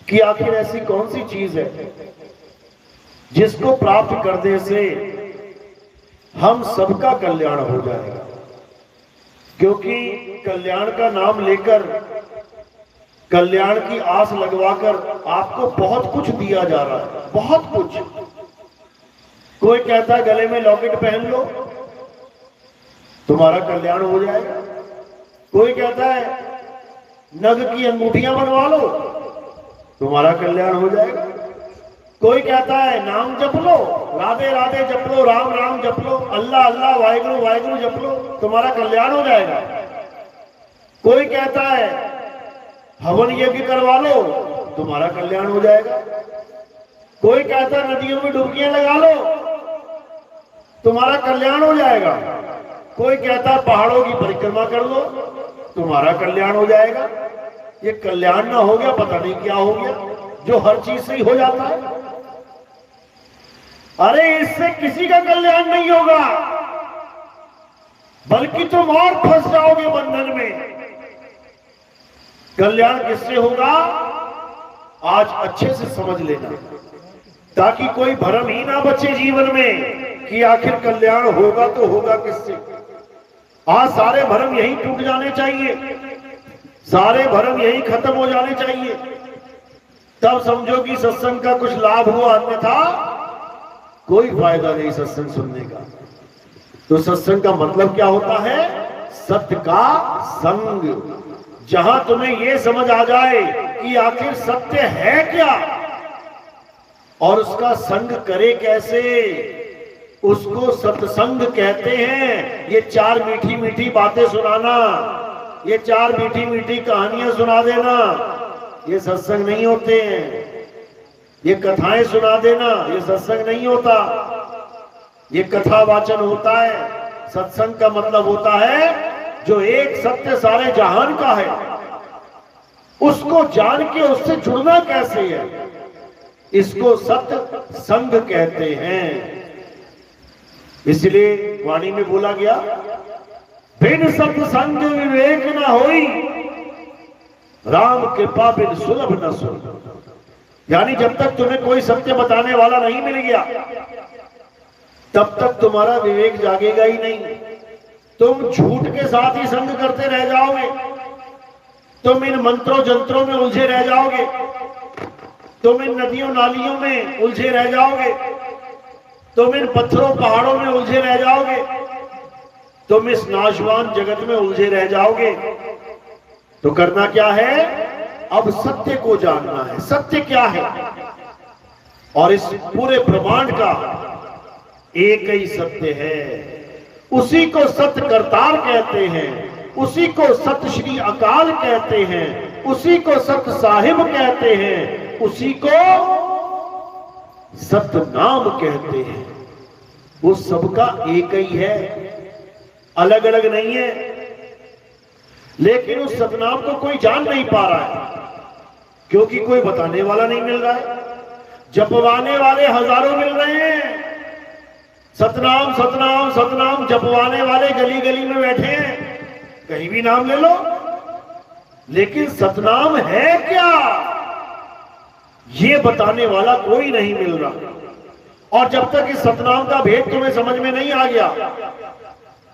कि आखिर ऐसी कौन सी चीज है जिसको प्राप्त करने से हम सबका कल्याण हो जाएगा। क्योंकि कल्याण का नाम लेकर, कल्याण की आस लगवाकर आपको बहुत कुछ दिया जा रहा है, बहुत कुछ। कोई कहता है गले में लॉकेट पहन लो तुम्हारा कल्याण हो जाएगा। कोई कहता है नग की अंगूठियां बनवा लो तुम्हारा कल्याण हो जाएगा। कोई कहता है नाम जप लो, राधे राधे जप लो, राम राम जप लो, अल्लाह अल्लाह वाहिगुरु वाहिगुरु जप लो तुम्हारा कल्याण हो जाएगा। कोई कहता है हवन यज्ञ करवा लो तुम्हारा कल्याण हो जाएगा। कोई कहता है नदियों में डुबकियां लगा लो तुम्हारा कल्याण हो जाएगा। कोई कहता है पहाड़ों की परिक्रमा कर लो तुम्हारा कल्याण हो जाएगा। ये कल्याण ना हो गया पता नहीं क्या हो गया, जो हर चीज से ही हो जाता है। अरे इससे किसी का कल्याण नहीं होगा, बल्कि तुम और फंस जाओगे बंधन में। कल्याण किससे होगा आज अच्छे से समझ लेना, ताकि कोई भ्रम ही ना बचे जीवन में कि आखिर कल्याण होगा तो होगा किससे। आज सारे भ्रम यही टूट जाने चाहिए, सारे भ्रम यही खत्म हो जाने चाहिए, तब समझो कि सत्संग का कुछ लाभ हुआ, अन्यथा कोई फायदा नहीं सत्संग सुनने का। तो सत्संग का मतलब क्या होता है? सत्य का संग। जहां तुम्हें यह समझ आ जाए कि आखिर सत्य है क्या और उसका संग करे कैसे, उसको सत्संग कहते हैं। ये चार मीठी मीठी बातें सुनाना, ये चार मीठी मीठी कहानियां सुना देना, ये सत्संग नहीं होते हैं। ये कथाएं सुना देना, ये सत्संग नहीं होता, ये कथा वाचन होता है। सत्संग का मतलब होता है जो एक सत्य सारे जहान का है, उसको जान के उससे जुड़ना कैसे है, इसको सत्य संग कहते हैं। इसलिए वाणी में बोला गया, बिन सत्संग विवेक न होई, राम कृपा बिन सुलभ न सुन। यानी जब तक तुम्हें कोई सत्य बताने वाला नहीं मिल गया, तब तक तुम्हारा विवेक जागेगा ही नहीं। तुम झूठ के साथ ही संग करते रह जाओगे, तुम इन मंत्रों जंत्रों में उलझे रह जाओगे, तुम इन नदियों नालियों में उलझे रह जाओगे, तुम इन पत्थरों पहाड़ों में उलझे रह जाओगे, तुम इस नाशवान जगत में उलझे रह जाओगे। तो करना क्या है? अब सत्य को जानना है। सत्य क्या है? और इस पूरे ब्रह्मांड का एक ही सत्य है, उसी को सत्य करतार कहते हैं, उसी को सत्य श्री अकाल कहते हैं, उसी को सत्य साहिब कहते हैं, उसी को सत्य नाम कहते हैं। वो सबका एक ही है, अलग अलग नहीं है। लेकिन उस सतनाम को कोई जान नहीं पा रहा है, क्योंकि कोई बताने वाला नहीं मिल रहा है। जपवाने वाले हजारों मिल रहे हैं, सतनाम सतनाम सतनाम जपवाने वाले गली गली में बैठे हैं, कहीं भी नाम ले लो। लेकिन सतनाम है क्या, ये बताने वाला कोई नहीं मिल रहा। और जब तक इस सतनाम का भेद तुम्हें समझ में नहीं आ गया,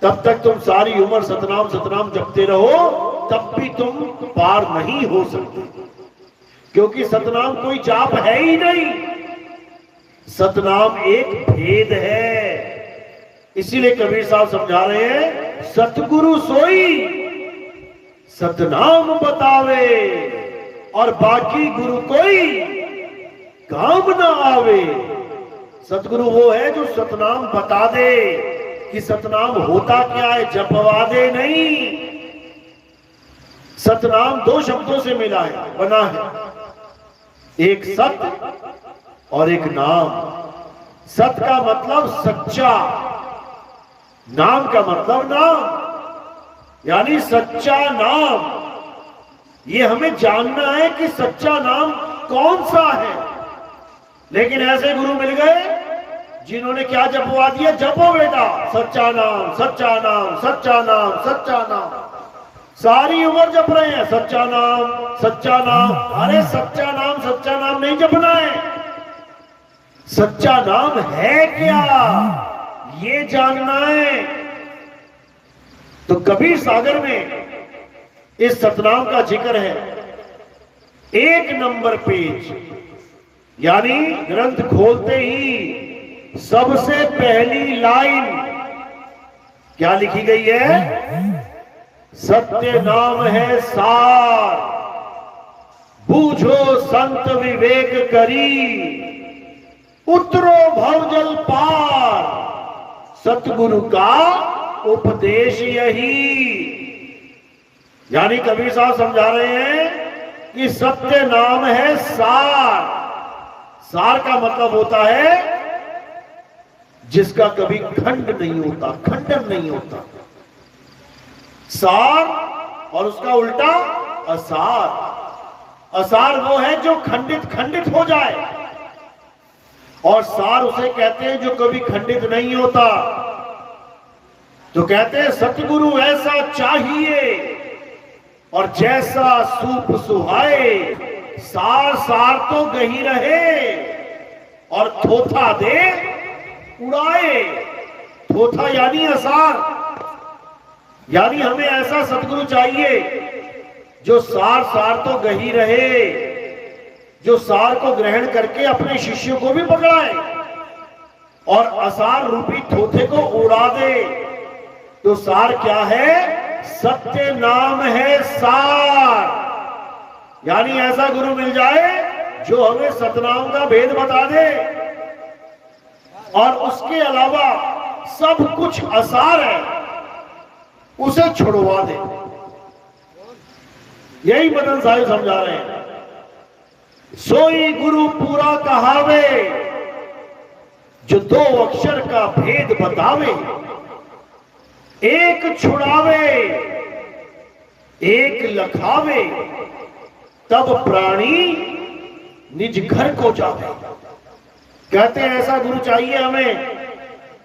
तब तक तुम सारी उम्र सतनाम सतनाम जपते रहो, तब भी तुम पार नहीं हो सकते। क्योंकि सतनाम कोई जाप है ही नहीं, सतनाम एक भेद है। इसीलिए कबीर साहब समझा रहे हैं, सतगुरु सोई सतनाम बतावे, और बाकी गुरु कोई काम ना आवे। सतगुरु वो है जो सतनाम बता दे कि सतनाम होता क्या है, जपवा दे नहीं। सतनाम दो शब्दों से मिला है, बना है, एक सत्य और एक नाम। सत्य का मतलब सच्चा, नाम का मतलब नाम, यानी सच्चा नाम। ये हमें जानना है कि सच्चा नाम कौन सा है। लेकिन ऐसे गुरु मिल गए जिन्होंने क्या जपवा दिया, जपो बेटा सच्चा नाम सच्चा नाम सच्चा नाम सच्चा नाम। सारी उम्र जप रहे हैं सच्चा नाम सच्चा नाम। अरे सच्चा नाम नहीं जपना है, सच्चा नाम है क्या ये जानना है। तो कबीर सागर में इस सतनाम का जिक्र है। 1 नंबर पेज, यानी ग्रंथ खोलते ही सबसे पहली लाइन क्या लिखी गई है? सत्य नाम है सार, बूझो संत विवेक करी, उतरो भवजल पार, सतगुरु का उपदेश यही। यानी कबीर साहब समझा रहे हैं कि सत्य नाम है सार। सार का मतलब होता है जिसका कभी खंड नहीं होता, खंडन नहीं होता। सार और उसका उल्टा असार। असार वो है जो खंडित हो जाए, और सार उसे कहते हैं जो कभी खंडित नहीं होता। तो कहते हैं सतगुरु ऐसा चाहिए और जैसा सूप सुहाए, सार सार तो गही रहे और थोथा दे उड़ाए। थोथा यानी असार, यानी हमें ऐसा सतगुरु चाहिए जो सार सार तो गही रहे, जो सार को ग्रहण करके अपने शिष्यों को भी पकड़ाए और असार रूपी थोथे को उड़ा दे। तो सार क्या है? सत्य नाम है सार। यानी ऐसा गुरु मिल जाए जो हमें सतनाम का भेद बता दे और उसके अलावा सब कुछ असार है उसे छुड़वा दे। यही मदन साहिब समझा रहे हैं। सोई गुरु पूरा कहावे, जो 2 अक्षर का भेद बतावे, एक छुड़ावे एक लखावे, तब प्राणी निज घर को जावे। कहते हैं ऐसा गुरु चाहिए हमें।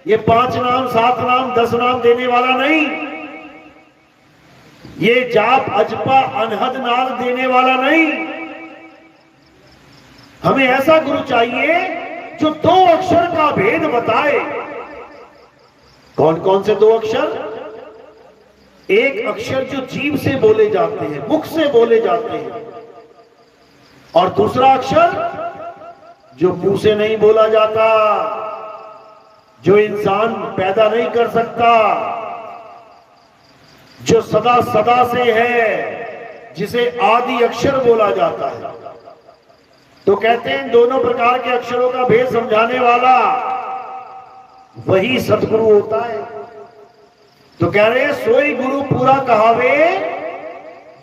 ये 5 नाम 7 नाम 10 नाम देने वाला नहीं, ये जाप अजपा अनहद नाल देने वाला नहीं। हमें ऐसा गुरु चाहिए जो 2 अक्षर का भेद बताए। कौन कौन से 2 अक्षर? एक अक्षर जो जीभ से बोले जाते हैं, मुख से बोले जाते हैं, और दूसरा अक्षर जो मुंह से नहीं बोला जाता, जो इंसान पैदा नहीं कर सकता, जो सदा सदा से है, जिसे आदि अक्षर बोला जाता है। तो कहते हैं दोनों प्रकार के अक्षरों का भेद समझाने वाला वही सतगुरु होता है। तो कह रहे हैं सोई गुरु पूरा कहावे,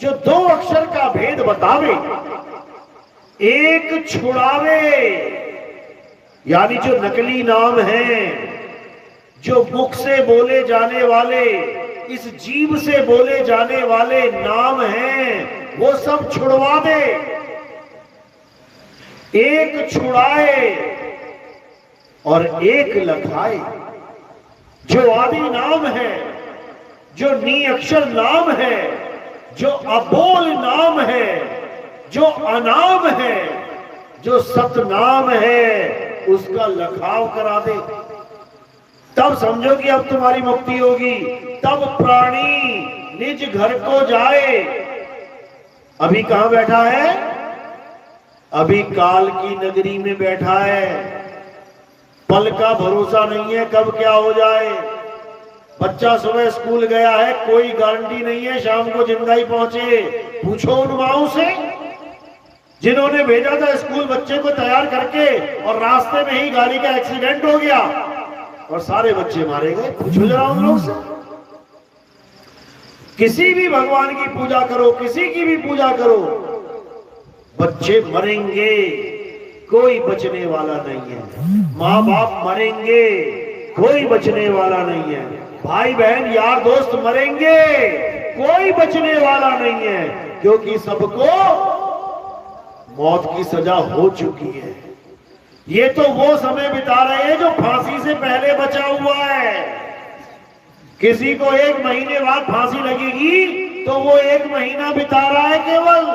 जो 2 अक्षर का भेद बतावे, एक छुड़ावे। यानी जो नकली नाम है, जो मुख से बोले जाने वाले, इस जीभ से बोले जाने वाले नाम हैं, वो सब छुड़वा दे। एक छुड़ाए और एक लखाए। जो आदि नाम है, जो नी अक्षर नाम है, जो अबोल नाम है, जो अनाम है, जो सतनाम है, उसका लखाव करा दे। तब समझो कि अब तुम्हारी मुक्ति होगी। तब प्राणी निज घर को जाए। अभी कहां बैठा है? अभी काल की नगरी में बैठा है। पल का भरोसा नहीं है कब क्या हो जाए। बच्चा सुबह स्कूल गया है, कोई गारंटी नहीं है शाम को जिंदा ही पहुंचे। पूछो उन माओं से जिन्होंने भेजा था स्कूल बच्चे को तैयार करके, और रास्ते में ही गाड़ी का एक्सीडेंट हो गया और सारे बच्चे मारे गए। पूछो जरा उन लोग से। किसी भी भगवान की पूजा करो, किसी की भी पूजा करो, बच्चे मरेंगे, कोई बचने वाला नहीं है। माँ बाप मरेंगे, कोई बचने वाला नहीं है। भाई बहन यार दोस्त मरेंगे, कोई बचने वाला नहीं है, क्योंकि सबको मौत की सजा हो चुकी है। ये तो वो समय बिता रहे हैं जो फांसी से पहले बचा हुआ है। किसी को 1 महीने बाद फांसी लगेगी तो वो 1 महीना बिता रहा है केवल।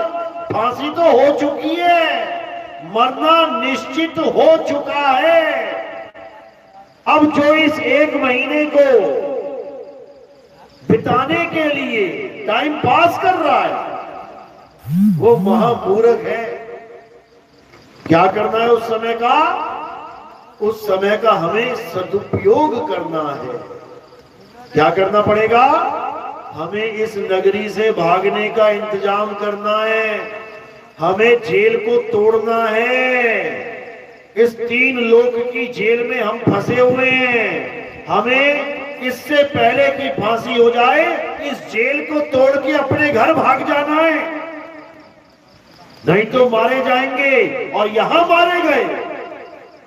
फांसी तो हो चुकी है, मरना निश्चित हो चुका है। अब जो इस 1 महीने को बिताने के लिए टाइम पास कर रहा है वो महामूर्ख है। क्या करना है उस समय का? उस समय का हमें सदुपयोग करना है। क्या करना पड़ेगा? हमें इस नगरी से भागने का इंतजाम करना है, हमें जेल को तोड़ना है। इस 3 लोक की जेल में हम फंसे हुए हैं, हमें इससे पहले कि फांसी हो जाए इस जेल को तोड़ के अपने घर भाग जाना है, नहीं तो मारे जाएंगे। और यहां मारे गए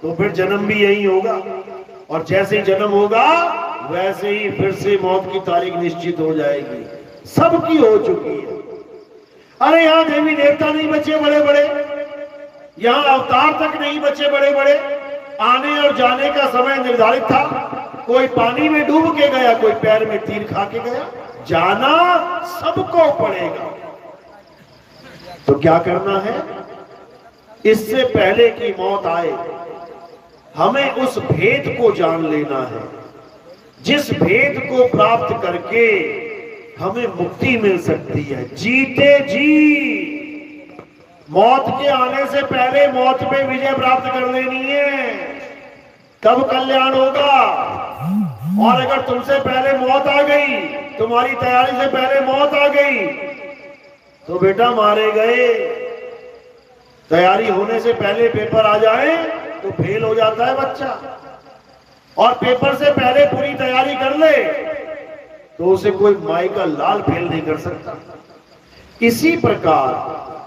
तो फिर जन्म भी यही होगा, और जैसे जन्म होगा वैसे ही फिर से मौत की तारीख निश्चित हो जाएगी। सबकी हो चुकी है। अरे यहां देवी देवता नहीं बचे बड़े बड़े, यहां अवतार तक नहीं बचे बड़े बड़े। आने और जाने का समय निर्धारित था। कोई पानी में डूब के गया, कोई पैर में तीर खा के गया। जाना सबको पड़ेगा। तो क्या करना है? इससे पहले कि मौत आए हमें उस भेद को जान लेना है, जिस भेद को प्राप्त करके हमें मुक्ति मिल सकती है। जीते जी मौत के आने से पहले मौत पे विजय प्राप्त कर लेनी है, तब कल्याण होगा। और अगर तुमसे पहले मौत आ गई, तुम्हारी तैयारी से पहले मौत आ गई, तो बेटा मारे गए। तैयारी होने से पहले पेपर आ जाए तो फेल हो जाता है बच्चा, और पेपर से पहले पूरी तैयारी कर ले तो उसे कोई माई का लाल फेल नहीं कर सकता। इसी प्रकार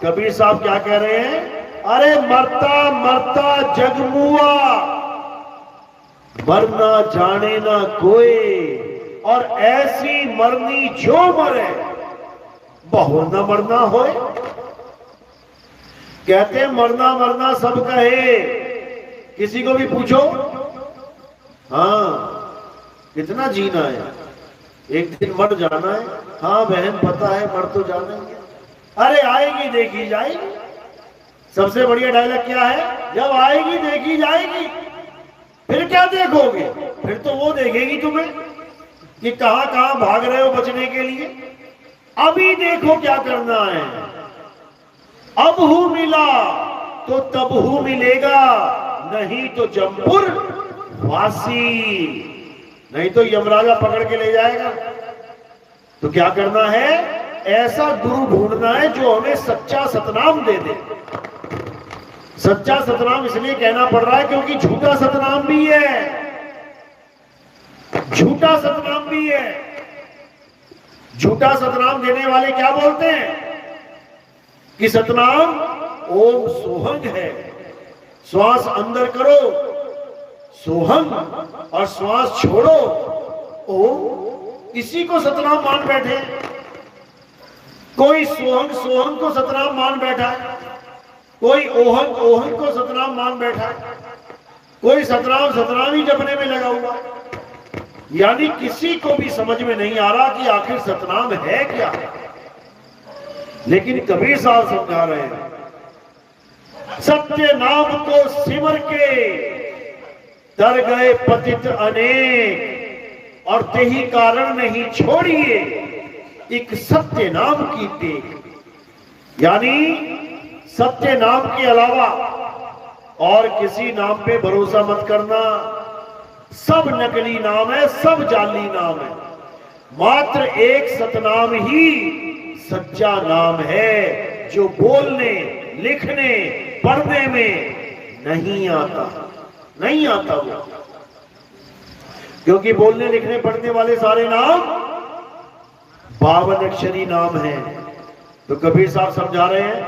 कबीर साहब क्या कह रहे हैं? अरे मरता मरता जगमुआ, मरना जाने ना कोई, और ऐसी मरनी जो मरे बहु न मरना होए। कहते मरना मरना सब कहे, किसी को भी पूछो हाँ कितना जीना है, एक दिन मर जाना है। हाँ बहन पता है मर तो जाना ही है। अरे आएगी देखी जाएगी। सबसे बढ़िया डायलॉग क्या है? जब आएगी देखी जाएगी। फिर क्या देखोगे? फिर तो वो देखेगी तुम्हें कि कहां कहां भाग रहे हो बचने के लिए। अभी देखो क्या करना है। अब हूं मिला तो तब हूं मिलेगा, नहीं तो जमपुर वासी, नहीं तो यमराजा पकड़ के ले जाएगा। तो क्या करना है? ऐसा गुरु ढूंढना है जो हमें सच्चा सतनाम दे दे। सच्चा सतनाम इसलिए कहना पड़ रहा है क्योंकि झूठा सतनाम भी है, झूठा सतनाम भी है। झूठा सतनाम देने वाले क्या बोलते हैं कि सतनाम ओम सोहंग है, श्वास अंदर करो सोहंग और श्वास छोड़ो ओम। इसी को सतनाम मान बैठे। कोई सोहंग सोहंग को सतनाम मान बैठा है, कोई ओहंग ओहंग को सतनाम मान बैठा है, कोई सतनाम सतनाम ही जपने में लगा हुआ। यानी किसी को भी समझ में नहीं आ रहा कि आखिर सतनाम है क्या। लेकिन कबीर साहब समझा रहे हैं, सत्य नाम को सिमर के डर गए पतित अनेक, और तेही कारण नहीं छोड़िए एक सत्य नाम की टेक। यानी सत्य नाम के अलावा और किसी नाम पे भरोसा मत करना। सब नकली नाम है, सब जाली नाम है। मात्र एक सतनाम ही सच्चा नाम है जो बोलने लिखने पढ़ने में नहीं आता, नहीं आता वो। क्योंकि बोलने लिखने पढ़ने वाले सारे नाम 52 अक्षरी नाम है। तो कबीर साहब समझा रहे हैं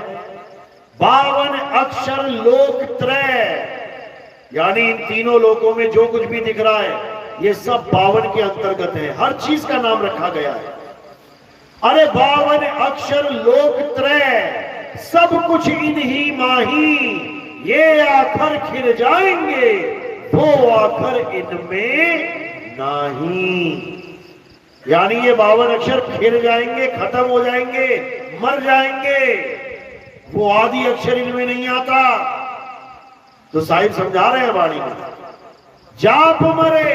52 अक्षर लोक त्रय, यानी इन तीनों लोकों में जो कुछ भी दिख रहा है ये सब 52 के अंतर्गत है। हर चीज का नाम रखा गया है। अरे 52 अक्षर लोक त्रय, सब कुछ इन्हीं माही, ये आखर खिर जाएंगे वो आखर इनमें नहीं। यानी ये 52 अक्षर फिर जाएंगे, खत्म हो जाएंगे, मर जाएंगे, वो आदि अक्षर इनमें नहीं आता। तो साहिब समझा रहे हैं वाणी में, जाप मरे,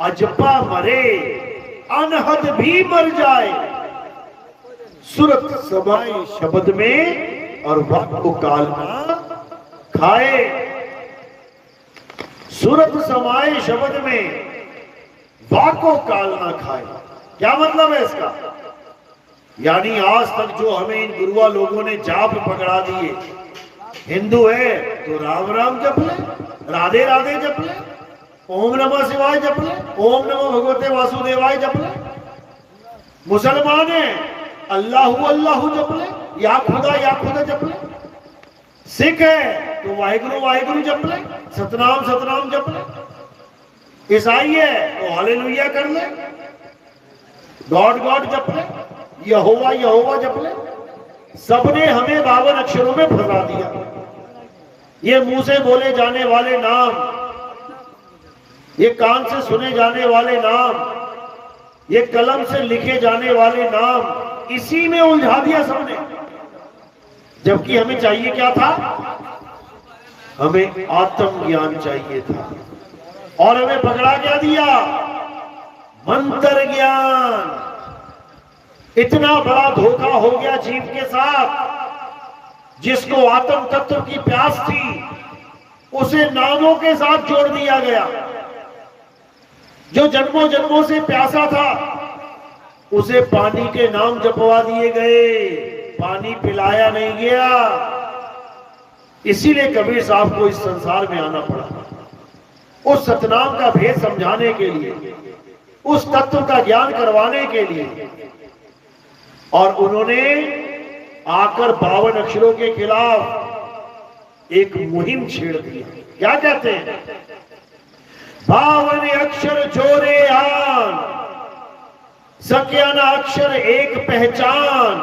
अजपा मरे, अनहद भी मर जाए, सुरत समाए शब्द में और वक्त को काल ना खाए। सुरत समाए शब्द में, वाको काल ना खाए। क्या मतलब है इसका? यानी आज तक जो हमें इन गुरुआ लोगों ने जाप पकड़ा दिए, हिंदू है तो राम राम जप ले, राधे राधे जप ले, ओम नमः शिवाय जप ले, ओम नमः भगवते वासुदेवाय जप ले। मुसलमान है अल्लाहु अल्लाहु जप ले, या खुदा जप ले। सिख है तो वाहिगुरु वाहिगुरु जप ले, सतनाम सतनाम जप ले। ईसाई है तो हालेलुया कर ले, गॉड गॉड जप ले, यहोवा यहोवा जप ले। सबने हमें 52 अक्षरों में फंसा दिया। ये मुंह से बोले जाने वाले नाम, ये कान से सुने जाने वाले नाम, ये कलम से लिखे जाने वाले नाम, इसी में उलझा दिया सबने। जबकि हमें चाहिए क्या था? हमें आत्म ज्ञान चाहिए था, और हमें पकड़ा क्या दिया? मंत्र ज्ञान। इतना बड़ा धोखा हो गया जीव के साथ। जिसको आत्म तत्व की प्यास थी, उसे नामों के साथ जोड़ दिया गया। जो जन्मों जन्मों से प्यासा था, उसे पानी के नाम जपवा दिए गए, पानी पिलाया नहीं गया। इसीलिए कबीर साहब को इस संसार में आना पड़ा, उस सतनाम का भेद समझाने के लिए, उस तत्व का ज्ञान करवाने के लिए। और उन्होंने आकर 52 अक्षरों के खिलाफ एक मुहिम छेड़ दी। क्या कहते हैं? 52 अक्षर जोरे आन, सकिया न अक्षर एक पहचान,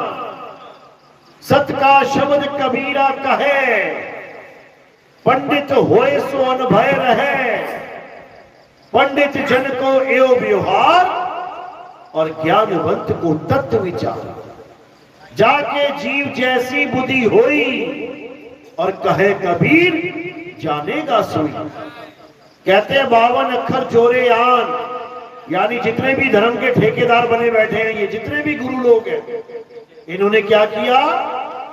सत का शब्द कबीरा कहे, पंडित होए सो अनभय रहे, पंडित जन को एवं व्यवहार और ज्ञानवंत को तत्व विचार। जाके जीव जैसी बुद्धि होई, और कहे कबीर जानेगा सोई। कहते हैं 52 अक्षर जोरे आन, यानी जितने भी धर्म के ठेकेदार बने बैठे हैं, ये जितने भी गुरु लोग हैं, इन्होंने क्या किया?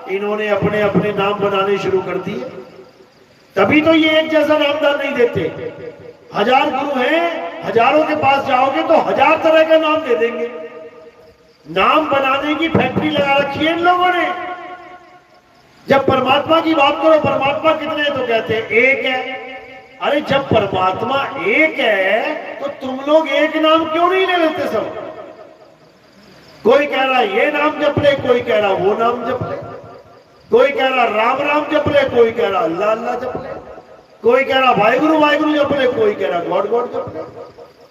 इन्होंने अपने अपने नाम बनाने शुरू कर दिए। तभी तो ये एक जैसा नामदान नहीं देते। 1000 गुरु हैं, हजारों के पास जाओगे तो 1000 तरह का नाम दे देंगे। नाम बनाने की फैक्ट्री लगा रखी है इन लोगों ने। जब परमात्मा की बात करो, परमात्मा कितने हैं तो कहते हैं एक है। अरे जब परमात्मा एक है तो तुम लोग एक नाम क्यों नहीं ले लेते सब? कोई कह रहा ये नाम जप ले, कोई कह रहा वो नाम जप ले, कोई कह रहा राम राम जप ले, कोई कह रहा अल्लाह अल्लाह जप ले, कोई कह रहा वाहिगुरु वाहिगुरु जप ले, कोई कह रहा गॉड गॉड जप ले।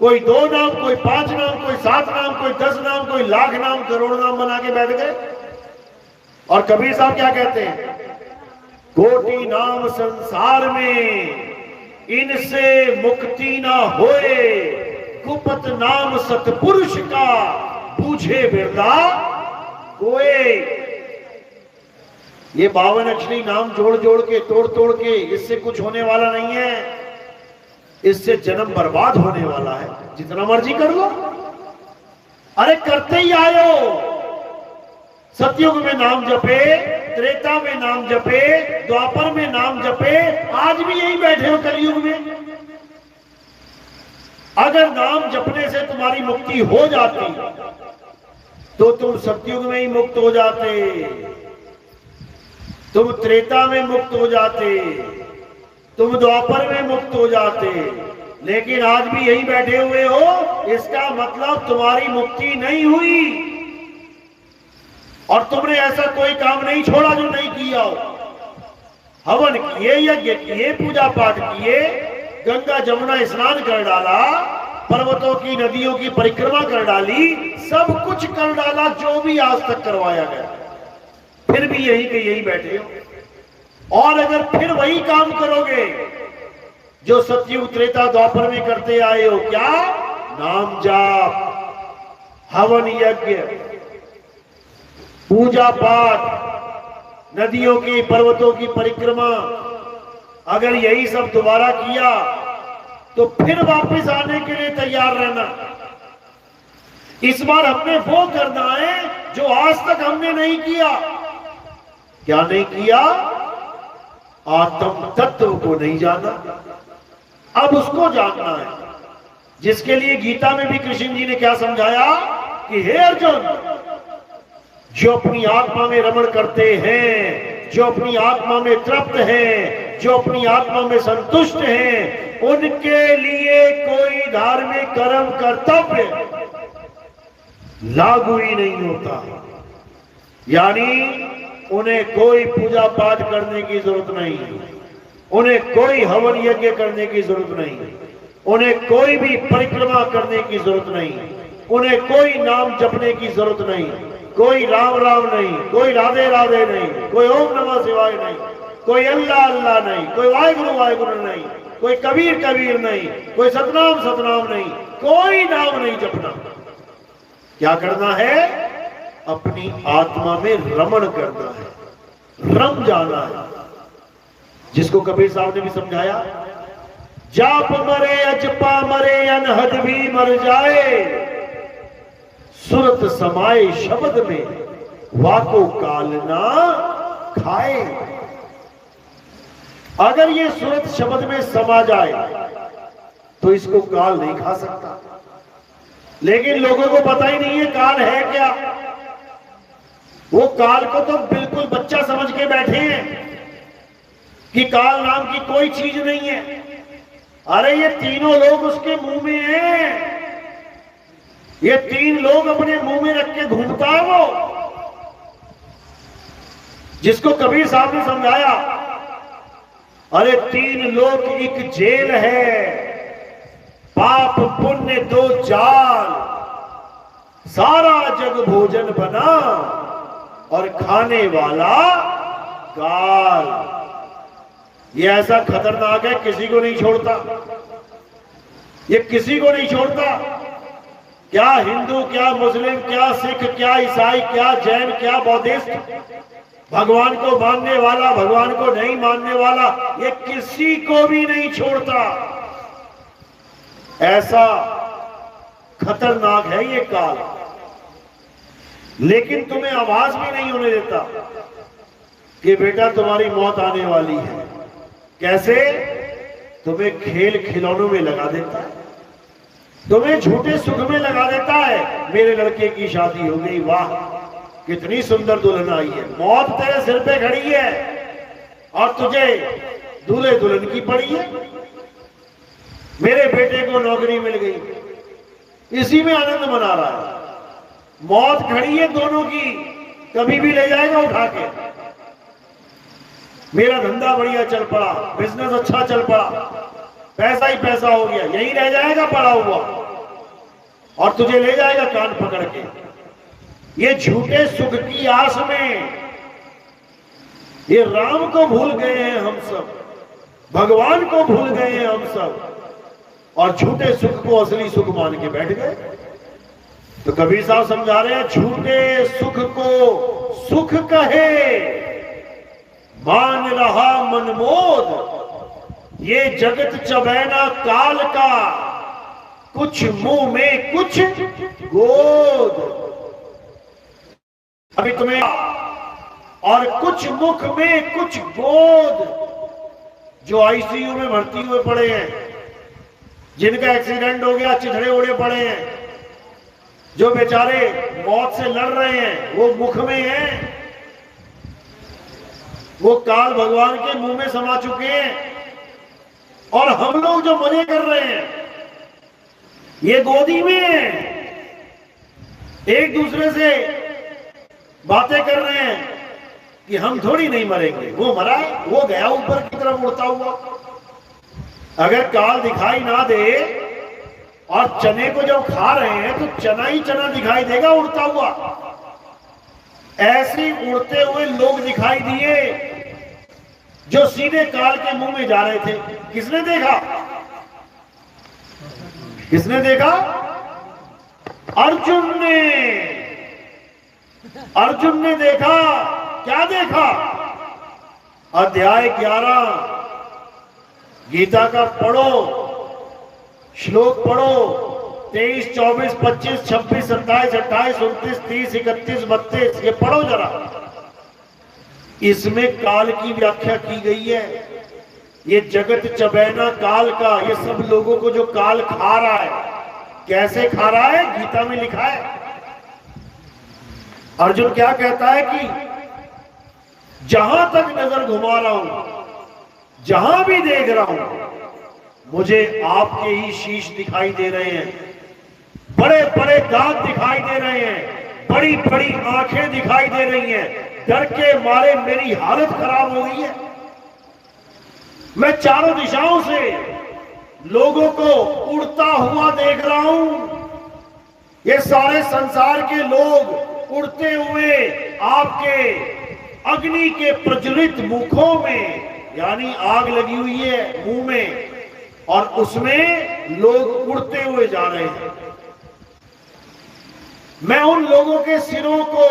कोई 2 नाम, कोई 5 नाम, कोई 7 नाम, कोई 10 नाम, कोई लाख नाम, करोड़ नाम बना के बैठ गए। और कबीर साहब क्या कहते हैं? कोटि नाम संसार में, इनसे मुक्ति ना होए, कुपत नाम सतपुरुष का, पूछे बिरला कोई। ये 52 अक्षरी नाम जोड़ जोड़ के, तोड़ तोड़ के, इससे कुछ होने वाला नहीं है। इससे जन्म बर्बाद होने वाला है। जितना मर्जी कर लो, अरे करते ही आयो। सतयुग में नाम जपे, त्रेता में नाम जपे, द्वापर में नाम जपे, आज भी यही बैठे हो कलयुग में। अगर नाम जपने से तुम्हारी मुक्ति हो जाती तो तुम सतयुग में ही मुक्त हो जाते, तुम त्रेता में मुक्त हो जाते, तुम द्वापर में मुक्त हो जाते। लेकिन आज भी यही बैठे हुए हो, इसका मतलब तुम्हारी मुक्ति नहीं हुई। और तुमने ऐसा कोई काम नहीं छोड़ा जो नहीं किया हो। हवन किए, यज्ञ किए, पूजा पाठ किए, गंगा जमुना स्नान कर डाला, पर्वतों की नदियों की परिक्रमा कर डाली, सब कुछ कर डाला जो भी आज तक करवाया गया। फिर भी यही के यही बैठे हो। और अगर फिर वही काम करोगे जो सतयुग त्रेता द्वापर में करते आए हो, क्या? नाम जाप। हवन यज्ञ, पूजा पाठ, नदियों की पर्वतों की परिक्रमा, अगर यही सब दोबारा किया तो फिर वापस आने के लिए तैयार रहना। इस बार हमने वो करना है जो आज तक हमने नहीं किया। क्या नहीं किया? आत्म तत्व को नहीं जाना, अब उसको जानना है। जिसके लिए गीता में भी कृष्ण जी ने क्या समझाया कि हे अर्जुन, जो अपनी आत्मा में रमण करते हैं, जो अपनी आत्मा में तृप्त हैं, जो अपनी आत्मा में संतुष्ट हैं, उनके लिए कोई धार्मिक कर्म कर्तव्य लागू ही नहीं होता। यानी उन्हें कोई पूजा पाठ करने की जरूरत नहीं, उन्हें कोई हवन यज्ञ करने की जरूरत नहीं, उन्हें कोई भी परिक्रमा करने की जरूरत नहीं, उन्हें कोई नाम जपने की जरूरत नहीं, कोई राम राम नहीं, कोई राधे राधे नहीं, कोई ओम नमः शिवाय नहीं, कोई अल्लाह अल्लाह नहीं, कोई वाहिगुरु वाहिगुरु नहीं, कोई कबीर कबीर नहीं, कोई सतनाम सतनाम नहीं, कोई नाम नहीं जपना। क्या करना है? अपनी आत्मा में रमण करना है, रम जाना है। जिसको कबीर साहब ने भी समझाया, जाप मरे अजपा मरे अनहद भी मर जाए, सुरत समाए शब्द में वाको काल ना खाए। अगर ये सुरत शब्द में समा जाए तो इसको काल नहीं खा सकता। लेकिन लोगों को पता ही नहीं है काल है क्या। वो काल को तो बिल्कुल बच्चा समझ के बैठे हैं कि काल नाम की कोई चीज नहीं है। अरे ये तीनों लोग उसके मुंह में हैं, ये तीन लोग अपने मुंह में रख के घूमता है वो। जिसको कबीर साहब ने समझाया, अरे तीन लोग एक जेल है, पाप पुण्य दो जाल, सारा जग भोजन बना और खाने वाला काल। ये ऐसा खतरनाक है, किसी को नहीं छोड़ता, ये किसी को नहीं छोड़ता। क्या हिंदू, क्या मुस्लिम, क्या सिख, क्या ईसाई, क्या जैन, क्या बौद्धिस्ट, भगवान को मानने वाला, भगवान को नहीं मानने वाला, ये किसी को भी नहीं छोड़ता। ऐसा खतरनाक है ये काल। लेकिन तुम्हें आवाज भी नहीं होने देता कि बेटा तुम्हारी मौत आने वाली है। कैसे? तुम्हें खेल खिलौनों में लगा देता है, तुम्हें झूठे सुख में लगा देता है। मेरे लड़के की शादी हो गई, वाह कितनी सुंदर दुल्हन आई है। मौत तेरे सिर पे खड़ी है और तुझे दूल्हे दुल्हन की पड़ी है। मेरे बेटे को नौकरी मिल गई, इसी में आनंद मना रहा है। मौत खड़ी है दोनों की, कभी भी ले जाएगा उठा के। मेरा धंधा बढ़िया चल पड़ा, बिजनेस अच्छा चल पड़ा, पैसा ही पैसा हो गया, यही रह जाएगा पड़ा हुआ और तुझे ले जाएगा कान पकड़ के। ये झूठे सुख की आस में ये राम को भूल गए हैं हम सब, भगवान को भूल गए हैं हम सब, और झूठे सुख को असली सुख मान के बैठ गए। तो कबीर साहब समझा रहे हैं, झूठे सुख को सुख कहे, मान रहा मनमोद, ये जगत चबैना काल का, कुछ मुंह में कुछ गोद। अभी तुम्हें और कुछ मुख में कुछ गोद। जो आईसीयू में भर्ती हुए पड़े हैं, जिनका एक्सीडेंट हो गया, चिथड़े उड़े पड़े हैं, जो बेचारे मौत से लड़ रहे हैं, वो मुख में हैं, वो काल भगवान के मुंह में समा चुके हैं। और हम लोग जो मजे कर रहे हैं, ये गोदी में हैं, एक दूसरे से बातें कर रहे हैं कि हम थोड़ी नहीं मरेंगे, वो मरा, वो गया ऊपर की तरफ उड़ता हुआ। अगर काल दिखाई ना दे और चने को जब खा रहे हैं तो चना ही चना दिखाई देगा उड़ता हुआ। ऐसे उड़ते हुए लोग दिखाई दिए जो सीधे काल के मुंह में जा रहे थे। किसने देखा? किसने देखा? अर्जुन ने देखा, क्या देखा? अध्याय 11 गीता का पढ़ो, श्लोक पढ़ो, 23, 24, 25, 26, 27, 28, 29, 30, 31, 32, ये पढ़ो जरा। इसमें काल की व्याख्या की गई है। ये जगत चबैना काल का, ये सब लोगों को जो काल खा रहा है, कैसे खा रहा है, गीता में लिखा है। अर्जुन क्या कहता है कि जहां तक नजर घुमा रहा हूं, जहां भी देख रहा हूं, मुझे आपके ही शीश दिखाई दे रहे हैं, बड़े बड़े दांत दिखाई दे रहे हैं, बड़ी बड़ी आंखें दिखाई दे रही हैं। डर के मारे मेरी हालत खराब हो गई है। मैं चारों दिशाओं से लोगों को उड़ता हुआ देख रहा हूं। ये सारे संसार के लोग उड़ते हुए आपके अग्नि के प्रज्वलित मुखों में, यानी आग लगी हुई है मुंह में, और उसमें लोग उड़ते हुए जा रहे हैं। मैं उन लोगों के सिरों को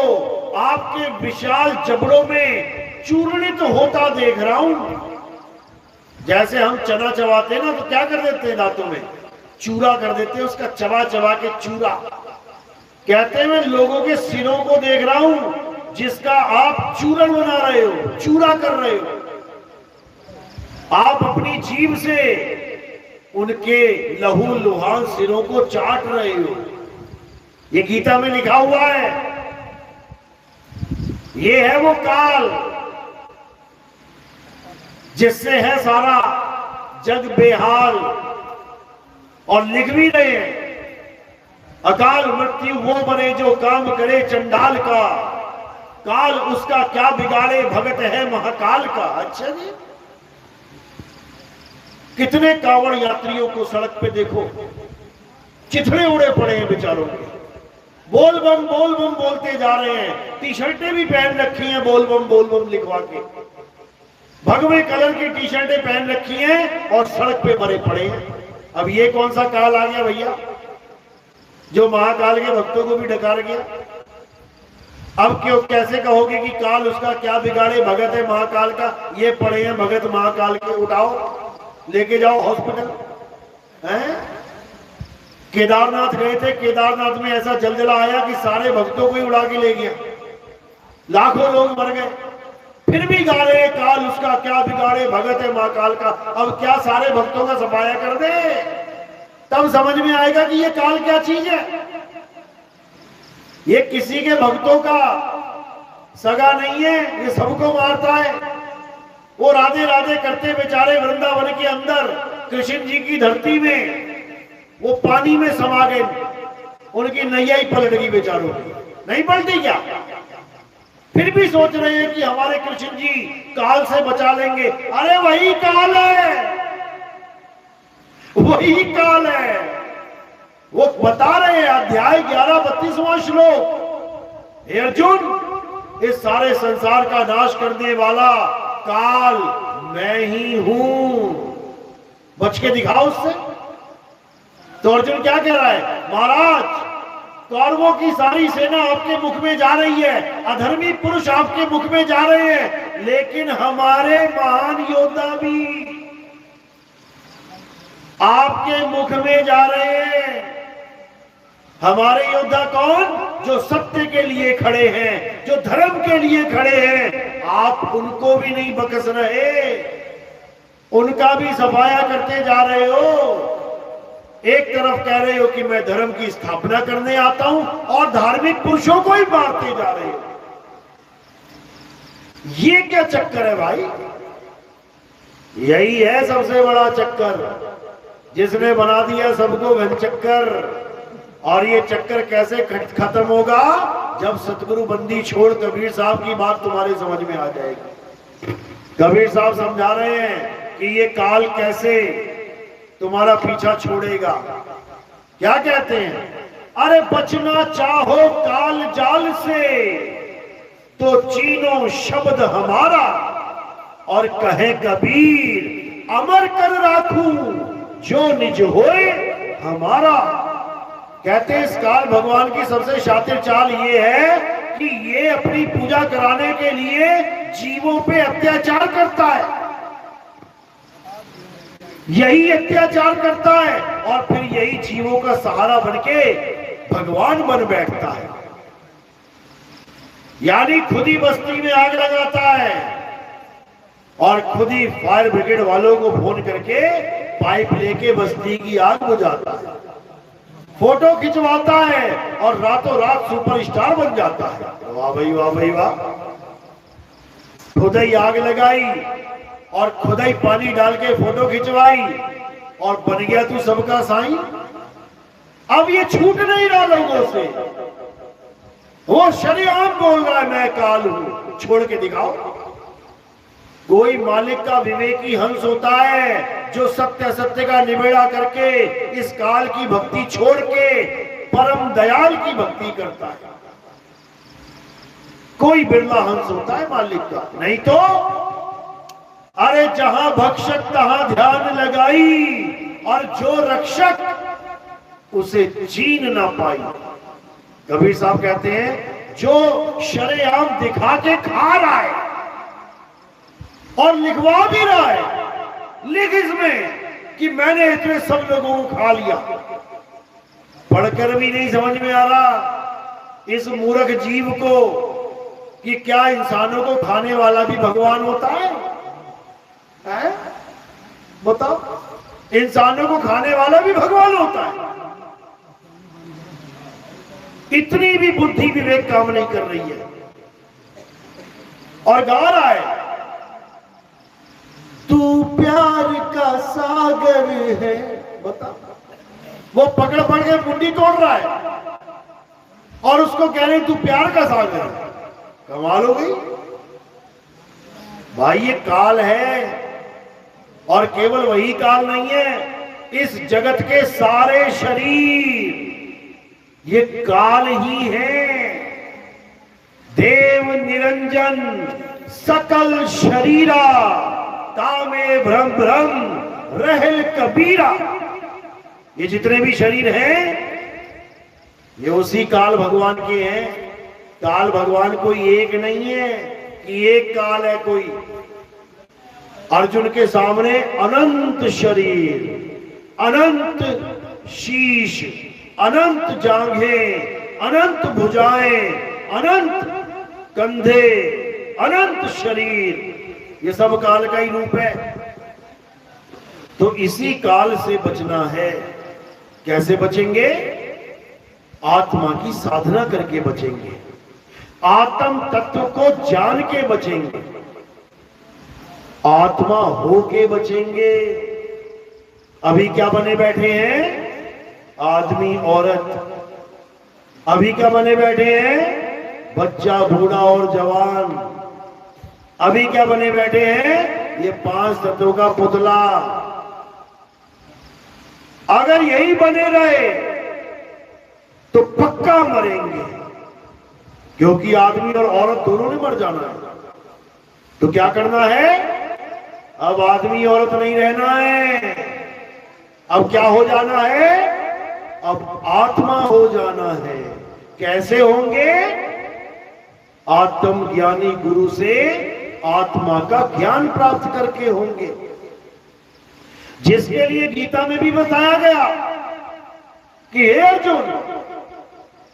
आपके विशाल जबड़ों में चूर्णित होता देख रहा हूं। जैसे हम चना चबाते हैं ना, तो क्या कर देते हैं, दांतों में चूरा कर देते हैं, उसका चबा चबा के चूरा। कहते हैं मैं लोगों के सिरों को देख रहा हूं जिसका आप चूरण बना रहे हो, चूरा कर रहे हो। आप अपनी जीभ से उनके लहू लुहान सिरों को चाट रहे हो। ये गीता में लिखा हुआ है। ये है वो काल जिससे है सारा जग बेहाल, और लिख भी रहे हैं, अकाल मृत्यु वो बने जो काम करे चंडाल का, काल उसका क्या बिगाड़े भगत है महाकाल का। अच्छा जी, कितने कांवड़ यात्रियों को सड़क पे देखो, चिथड़े उड़े पड़े हैं बेचारों के, बोल बम बोलते जा रहे हैं। टी शर्टें भी पहन रखी हैं बोल बम लिखवा के, भगवे कलर की टी शर्टें पहन रखी हैं और सड़क पे मरे पड़े हैं। अब ये कौन सा काल आ गया भैया, जो महाकाल के भक्तों को भी डकार गया? अब क्यों, कैसे कहोगे कि काल उसका क्या बिगाड़े भगत है महाकाल का? ये पड़े हैं भगत महाकाल के, उठाओ लेके जाओ हॉस्पिटल। हैं? केदारनाथ गए थे, केदारनाथ में ऐसा जलजला आया कि सारे भक्तों को ही उड़ा के ले गया, लाखों लोग मर गए। फिर भी गा रहे काल उसका क्या बिगाड़े भगत है महाकाल का। अब क्या सारे भक्तों का सफाया कर दे, तब समझ में आएगा कि ये काल क्या चीज है। ये किसी के भक्तों का सगा नहीं है, ये सबको मारता है। वो राधे राधे करते बेचारे वृंदावन के अंदर कृष्ण जी की धरती में वो पानी में समा गए, उनकी नैया ही पलट गई बेचारों की। नहीं पलटी क्या? फिर भी सोच रहे हैं कि हमारे कृष्ण जी काल से बचा लेंगे। अरे वही काल है, वही काल है। वो बता रहे हैं, अध्याय 11 32वां श्लोक, हे अर्जुन, इस सारे संसार का नाश करने वाला काल मैं ही हूं, बच के दिखाओ उससे। तो अर्जुन क्या कह रहा है, महाराज कौरवों की सारी सेना आपके मुख में जा रही है, अधर्मी पुरुष आपके मुख में जा रहे हैं, लेकिन हमारे महान योद्धा भी आपके मुख में जा रहे हैं। हमारे योद्धा कौन? जो सत्य के लिए खड़े हैं, जो धर्म के लिए खड़े हैं। आप उनको भी नहीं बख्श रहे, उनका भी सफाया करते जा रहे हो। एक तरफ कह रहे हो कि मैं धर्म की स्थापना करने आता हूं, और धार्मिक पुरुषों को ही मारते जा रहे हो। ये क्या चक्कर है भाई? यही है सबसे बड़ा चक्कर, जिसने बना दिया सबको घन चक्कर। और ये चक्कर कैसे खत्म होगा? जब सतगुरु बंदी छोड़ कबीर साहब की बात तुम्हारे समझ में आ जाएगी। कबीर साहब समझा रहे हैं कि ये काल कैसे तुम्हारा पीछा छोड़ेगा। क्या कहते हैं? अरे बचना चाहो काल जाल से तो चीनो शब्द हमारा, और कहे कबीर अमर कर राखूं जो निज होए हमारा। कहते हैं इस काल भगवान की सबसे शातिर चाल ये है कि ये अपनी पूजा कराने के लिए जीवों पे अत्याचार करता है, यही अत्याचार करता है और फिर यही जीवों का सहारा बनके भगवान बन बैठता है। यानी खुद ही बस्ती में आग लगाता है और खुद ही फायर ब्रिगेड वालों को फोन करके पाइप लेके बस्ती की आग बुझाता है, फोटो खिंचवाता है और रातों रात सुपरस्टार बन जाता है। वाह भाई वाह भाई वाह। खुद ही आग लगाई और खुद ही पानी डाल के फोटो खिंचवाई और बन गया तू सबका साईं। अब ये छूट नहीं रहा लोगों से, वो शरेआम बोल रहा है मैं काल हूं, छोड़ के दिखाओ। कोई मालिक का विवेकी हंस होता है जो सत्य असत्य का निबेड़ा करके इस काल की भक्ति छोड़ के परम दयाल की भक्ति करता है। कोई बिरला हंस होता है मालिक का, नहीं तो अरे जहां भक्षक तहां ध्यान लगाई और जो रक्षक उसे चीन ना पाई। कबीर साहब कहते हैं जो शरेआम दिखा के खा रहा है और लिखवा भी रहा है, लिख इसमें कि मैंने इतने सब लोगों को खा लिया, पढ़कर भी नहीं समझ में आ रहा इस मूर्ख जीव को कि क्या इंसानों को खाने वाला भी भगवान होता है? बताओ, इंसानों को खाने वाला भी भगवान होता है? इतनी भी बुद्धि विवेक काम नहीं कर रही है और गा रहा है तू प्यार का सागर है। बता, वो पकड़ पकड़ के मुंडी तोड़ रहा है और उसको कह रहे तू प्यार का सागर है। कमाल हो गई भाई। ये काल है और केवल वही काल नहीं है, इस जगत के सारे शरीर ये काल ही है। देव निरंजन सकल शरीरा तामे भ्रम भ्रम रहल कबीरा। ये जितने भी शरीर हैं ये उसी काल भगवान के हैं। काल भगवान कोई एक नहीं है कि एक काल है कोई। अर्जुन के सामने अनंत शरीर, अनंत शीश, अनंत जांघें, अनंत भुजाएं, अनंत कंधे, अनंत शरीर, ये सब काल का ही रूप है। तो इसी काल से बचना है। कैसे बचेंगे? आत्मा की साधना करके बचेंगे, आत्म तत्व को जान के बचेंगे, आत्मा हो के बचेंगे। अभी क्या बने बैठे हैं? आदमी औरत। अभी क्या बने बैठे हैं? बच्चा, बूढ़ा और जवान। अभी क्या बने बैठे हैं? ये 5 तत्वों का पुतला। अगर यही बने रहे तो पक्का मरेंगे, क्योंकि आदमी और औरत दोनों ने मर जाना है। तो क्या करना है? अब आदमी औरत नहीं रहना है। अब क्या हो जाना है? अब आत्मा हो जाना है। कैसे होंगे? आत्म ज्ञानी गुरु से आत्मा का ज्ञान प्राप्त करके होंगे, जिसके लिए गीता में भी बताया गया कि हे अर्जुन,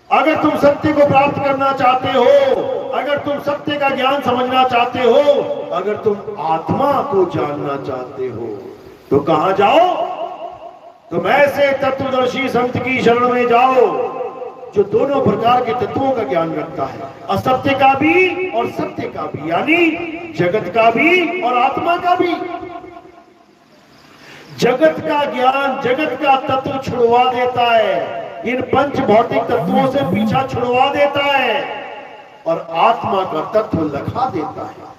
अगर तुम सत्य को प्राप्त करना चाहते हो, अगर तुम सत्य का ज्ञान समझना चाहते हो, अगर तुम आत्मा को जानना चाहते हो तो कहां जाओ? तुम ऐसे तत्वदर्शी संत की शरण में जाओ जो दोनों प्रकार के तत्वों का ज्ञान रखता है, असत्य का भी और सत्य का भी, यानी जगत का भी और आत्मा का भी। जगत का ज्ञान, जगत का तत्व छुड़वा देता है, इन पंच भौतिक तत्वों से पीछा छुड़वा देता है और आत्मा का तत्व लखा देता है।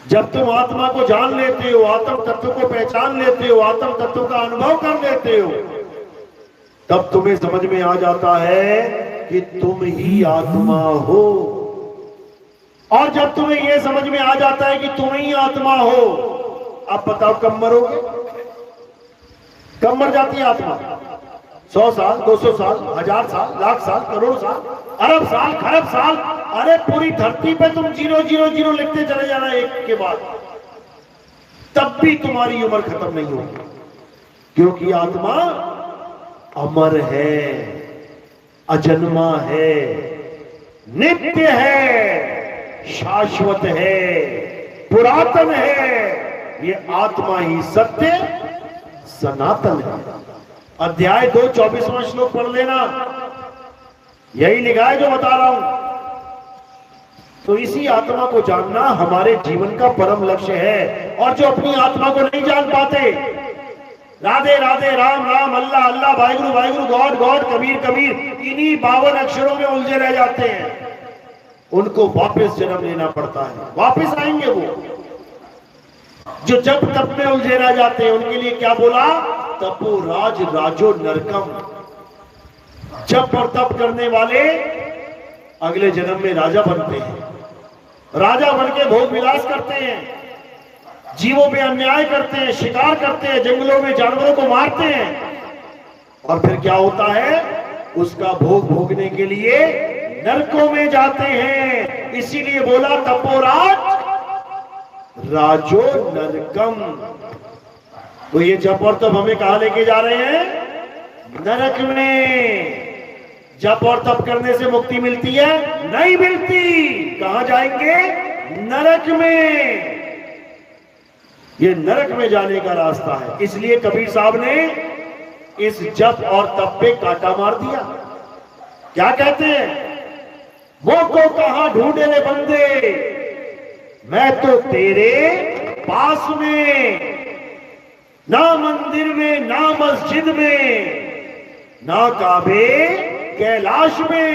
जब तुम आत्मा को जान लेते हो, आत्म तत्व को पहचान लेते हो, आत्म तत्व का अनुभव कर लेते हो, तब तुम्हें समझ में आ जाता है कि तुम ही आत्मा हो। और जब तुम्हें यह समझ में आ जाता है कि तुम ही आत्मा हो, अब बताओ कब मरोगे? कब मर जाती है आत्मा? 100 साल, 200 साल, 1000 साल, लाख साल, करोड़ साल, अरब साल, खरब साल, अरे पूरी धरती पे तुम 000 लिखते चले जाना एक के बाद, तब भी तुम्हारी उम्र खत्म नहीं होगी, क्योंकि आत्मा अमर है, अजन्मा है, नित्य है, शाश्वत है, पुरातन है। ये आत्मा ही सत्य सनातन है। अध्याय 2 24वां श्लोक पढ़ लेना, यही लिखा है जो बता रहा हूं। तो इसी आत्मा को जानना हमारे जीवन का परम लक्ष्य है। और जो अपनी आत्मा को नहीं जान पाते, राधे राधे, राम राम, अल्लाह अल्लाह, वाहिगुरु वाहिगुरु, गॉड गॉड, कबीर कबीर, इन्हीं 52 अक्षरों में उलझे रह जाते हैं। उनको वापस जन्म लेना पड़ता है। वापस आएंगे वो जो जब तप में उलझे रह जाते हैं। उनके लिए क्या बोला? तपो राज राजो नरकम। जप और तप करने वाले अगले जन्म में राजा बनते हैं। राजा बन के भोग विलास करते हैं, जीवों पे अन्याय करते हैं, शिकार करते हैं, जंगलों में जानवरों को मारते हैं। और फिर क्या होता है? उसका भोग भोगने के लिए नरकों में जाते हैं। इसीलिए बोला तपोराज राजो नरकम। तो ये जप और तप हमें कहां लेके जा रहे हैं? नरक में। जप और तप करने से मुक्ति मिलती है? नहीं मिलती। कहां जाएंगे? नरक में। ये नरक में जाने का रास्ता है। इसलिए कबीर साहब ने इस जप और तप पे कांटा मार दिया। क्या कहते हैं? वो को कहां ढूंढे रे बंदे, मैं तो तेरे पास में, ना मंदिर में, ना मस्जिद में, ना काबे कैलाश में,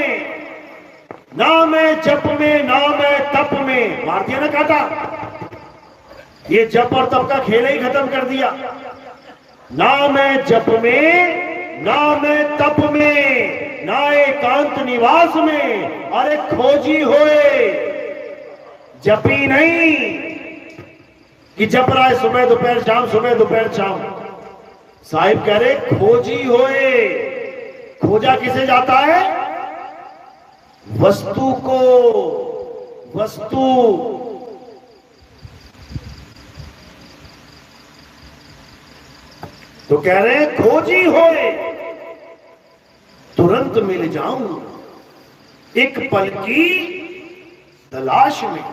ना मैं जप में, ना मैं तप में। मार दिया ना कांटा। ये जप और तप का खेल ही खत्म कर दिया। ना मैं जप में, ना मैं तप में, ना एकांत निवास में। अरे खोजी होए, जपी नहीं कि जप रहा है सुबह दोपहर शाम, सुबह दोपहर शाम। साहिब कह रहे खोजी होए। खोजा किसे जाता है? वस्तु को। वस्तु तो कह रहे हैं खोजी होए, तुरंत मिल जाऊं एक पल की तलाश में।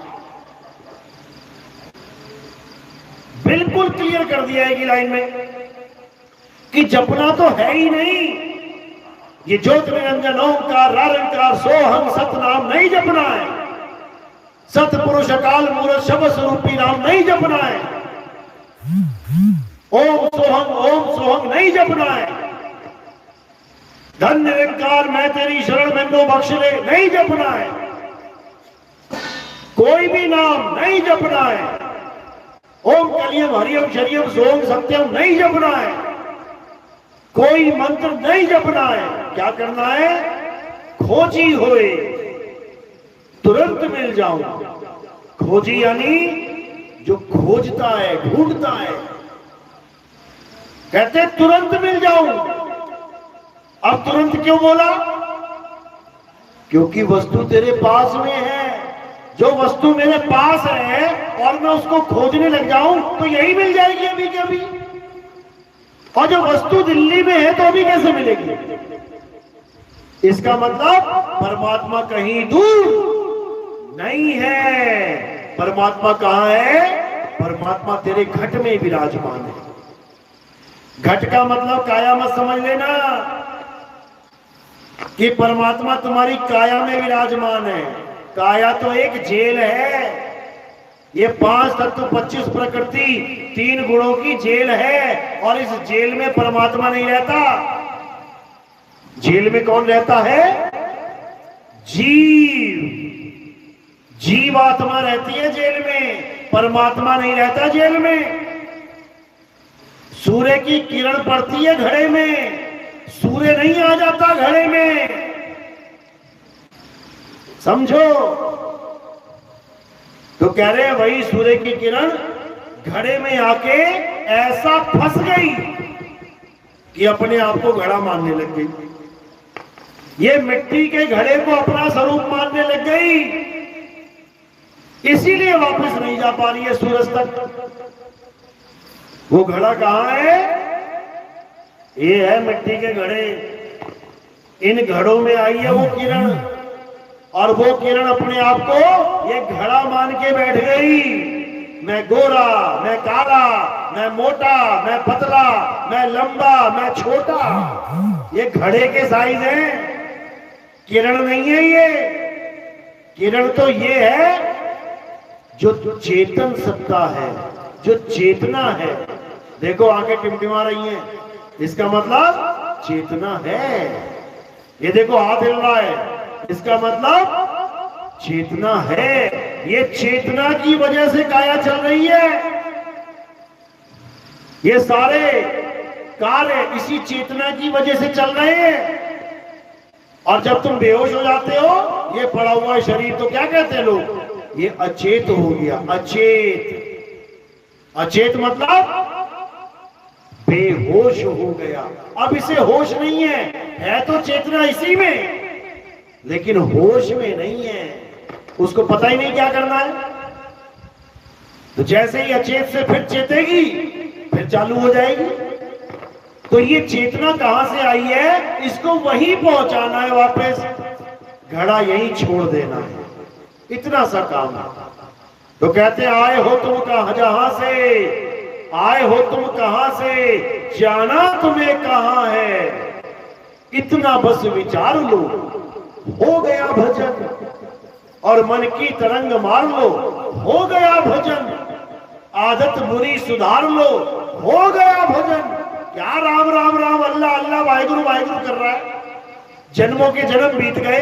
बिल्कुल क्लियर कर दिया है कि लाइन में कि जपना तो है ही नहीं। ये ज्योत निरंजन ओंकार निरंकार सोहम सतनाम नहीं जपना है। सतपुरुष अकाल मूर्त शब्द स्वरूपी नाम नहीं जपना है। ओम सोहम नहीं जपना है। धन निरंकार मैं तेरी शरण में दो बख्श ले नहीं जपना है। कोई भी नाम नहीं जपना है। ओम कलियम हरियम शरियम सोम सत्यम नहीं जपना है। कोई मंत्र नहीं जपना है। क्या करना है? खोजी होए, तुरंत मिल जाऊं। खोजी यानी जो खोजता है, ढूंढता है। कहते तुरंत मिल जाऊं। अब तुरंत क्यों बोला? क्योंकि वस्तु तेरे पास में है। जो वस्तु मेरे पास है और मैं उसको खोजने लग जाऊं तो यही मिल जाएगी अभी के अभी। और जो वस्तु दिल्ली में है तो अभी कैसे मिलेगी? इसका मतलब परमात्मा कहीं दूर नहीं है। परमात्मा कहां है? परमात्मा तेरे घट में विराजमान है। घट का मतलब काया मत समझ लेना कि परमात्मा तुम्हारी काया में विराजमान है। काया तो एक जेल है। ये 5 तत्व 25 प्रकृति 3 गुणों की जेल है। और इस जेल में परमात्मा नहीं रहता। जेल में कौन रहता है? जीव। जीव आत्मा रहती है जेल में, परमात्मा नहीं रहता जेल में। सूर्य की किरण पड़ती है घड़े में, सूर्य नहीं आ जाता घड़े में। समझो? तो कह रहे हैं वही सूर्य की किरण घड़े में आके ऐसा फंस गई कि अपने आप को घड़ा मानने लग गई। ये मिट्टी के घड़े को अपना स्वरूप मानने लग गई, इसीलिए वापस नहीं जा पा रही है सूरज तक। वो घड़ा कहां है? ये है मिट्टी के घड़े। इन घड़ों में आई है वो किरण, और वो किरण अपने आप को ये घड़ा मान के बैठ गई। मैं गोरा, मैं काला, मैं मोटा, मैं पतला, मैं लंबा, मैं छोटा, ये घड़े के साइज हैं, किरण नहीं है। ये किरण तो ये है जो चेतन सत्ता है, जो चेतना है। देखो आंखें टिमटिमा रही हैं, इसका मतलब चेतना है। ये देखो हाथ हिल रहा है, इसका मतलब चेतना है। ये चेतना की वजह से काया चल रही है। ये सारे कार्य इसी चेतना की वजह से चल रहे हैं। और जब तुम बेहोश हो जाते हो, ये पड़ा हुआ शरीर, तो क्या कहते हैं लोग? ये अचेत हो गया। अचेत, अचेत मतलब बेहोश हो गया। अब इसे होश नहीं है तो चेतना इसी में, लेकिन होश में नहीं है। उसको पता ही नहीं क्या करना है। तो जैसे ही अचेत से फिर चेतेगी, फिर चालू हो जाएगी। तो ये चेतना कहां से आई है? इसको वहीं पहुंचाना है वापस, घड़ा यहीं छोड़ देना है, इतना सा काम है। तो कहते आए हो तुम जहां से, आए हो तुम कहां से, जाना तुम्हें कहां है, इतना बस विचार लो, हो गया भजन। और मन की तरंग मार लो, हो गया भजन। आदत बुरी सुधार लो, हो गया भजन। क्या राम राम राम, अल्लाह अल्लाह, वाहिगुरु वाहिगुरु कर रहा है? जन्मों के जन्म बीत गए,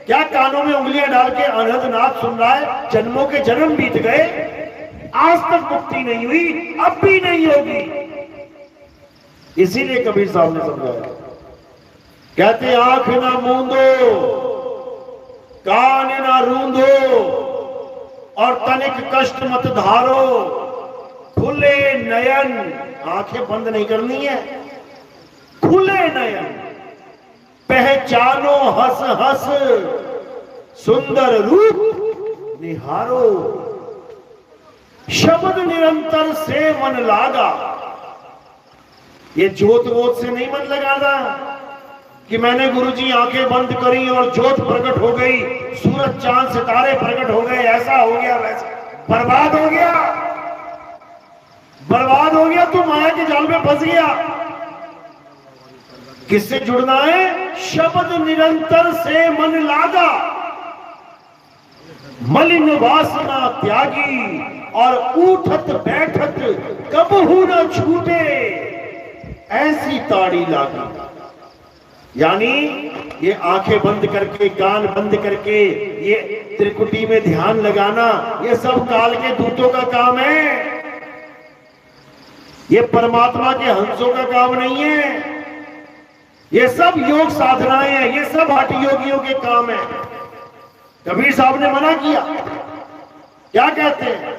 क्या कानों में उंगलियां डाल के अनहद नाद सुन रहा है? जन्मों के जन्म बीत गए, आज तक मुक्ति नहीं हुई, अब भी नहीं होगी। इसीलिए कबीर साहब ने समझाया, कहते आंख ना मूंदो, कान ना रूंदो, और तनिक कष्ट मत धारो, खुले नयन, आंखें बंद नहीं करनी है, खुले नयन, पहचानो हंस हंस, सुंदर रूप निहारो, शब्द निरंतर से मन लागा। ये जोत वोत से नहीं मन लगाना कि मैंने गुरुजी आंखें बंद करी और जोत प्रकट हो गई, सूरज चांद सितारे प्रकट हो गए, ऐसा हो गया वैसा। बर्बाद हो गया, बर्बाद हो गया, तू माया के जाल में फंस गया। किससे जुड़ना है? शब्द निरंतर से मन लागा, मलिन वासना त्यागी, और उठत बैठत कबहू न छूटे, ऐसी ताड़ी लागी। यानी ये आंखें बंद करके, कान बंद करके, ये त्रिकुटी में ध्यान लगाना, ये सब काल के दूतों का काम है। ये परमात्मा के हंसों का काम नहीं है। ये सब योग साधनाएं हैं, ये सब हठ योगियों के काम है। कबीर साहब ने मना किया, क्या कहते हैं?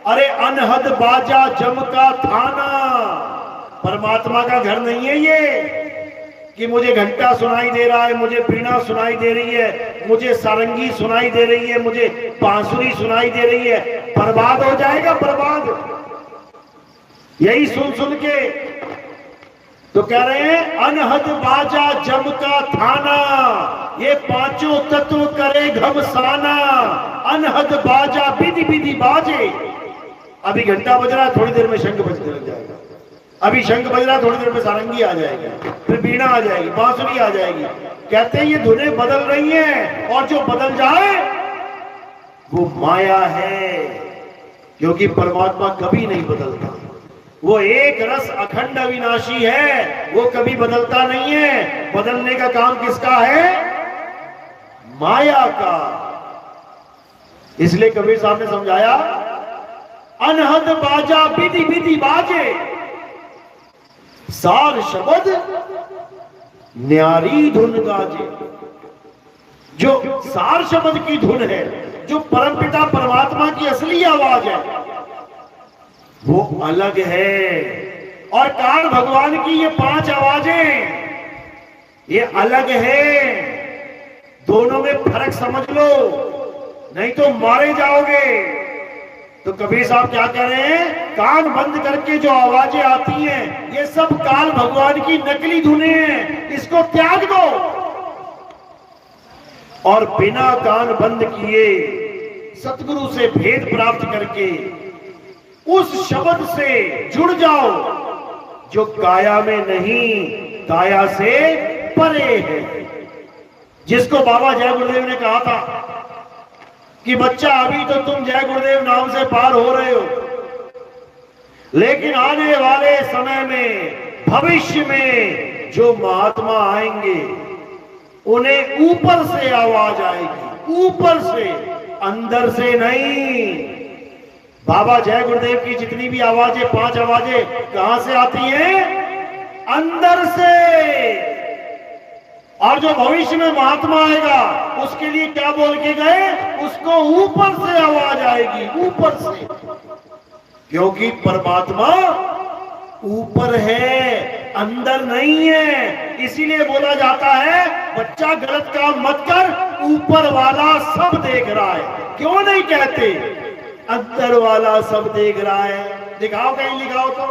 अरे अनहद बाजा जम का थाना, परमात्मा का घर नहीं है ये कि मुझे घंटा सुनाई दे रहा है, मुझे वीणा सुनाई दे रही है, मुझे सारंगी सुनाई दे रही है, मुझे बांसुरी सुनाई दे रही है। बर्बाद हो जाएगा, बर्बाद, यही सुन सुन के। तो कह रहे हैं अनहद बाजा जम का थाना, ये पांचों तत्व करे घमसाना, अनहद बाजा विधि विधि बाजे। अभी घंटा बज रहा है, थोड़ी देर में शंख बजने लग जाएगा। अभी शंख बज रहा है, थोड़ी देर में सारंगी आ जाएगी, फिर वीणा आ जाएगी, बांसुरी आ जाएगी। कहते हैं ये धुनें बदल रही हैं, और जो बदल जाए वो माया है, क्योंकि परमात्मा कभी नहीं बदलता। वो एक रस अखंड अविनाशी है, वो कभी बदलता नहीं है। बदलने का काम किसका है? माया का। इसलिए कबीर साहब ने समझाया, अनहद बाजा विधि विधि बाजे, सार शब्द न्यारी धुन गाजे। जो सार शब्द की धुन है, जो परमपिता परमात्मा की असली आवाज है, वो अलग है। और काल भगवान की ये 5 आवाजें ये अलग है। दोनों में फर्क समझ लो, नहीं तो मारे जाओगे। तो कबीर साहब क्या कह रहे हैं, कान बंद करके जो आवाजें आती हैं ये सब काल भगवान की नकली धुनें हैं, इसको त्याग दो और बिना कान बंद किए सतगुरु से भेद प्राप्त करके उस शब्द से जुड़ जाओ जो काया में नहीं काया से परे है। जिसको बाबा जय गुरुदेव ने कहा था कि बच्चा अभी तो तुम जय गुरुदेव नाम से पार हो रहे हो, लेकिन आने वाले समय में भविष्य में जो महात्मा आएंगे उन्हें ऊपर से आवाज आएगी, ऊपर से, अंदर से नहीं। बाबा जय गुरुदेव की जितनी भी आवाजें 5 आवाजें कहां से आती हैं? अंदर से। और जो भविष्य में महात्मा आएगा उसके लिए क्या बोल के गए? उसको ऊपर से आवाज आएगी, ऊपर से, क्योंकि परमात्मा ऊपर है, अंदर नहीं है। इसीलिए बोला जाता है बच्चा गलत काम मत कर, ऊपर वाला सब देख रहा है। क्यों नहीं कहते अंदर वाला सब देख रहा है? दिखाओ, कहीं लिखाओ तो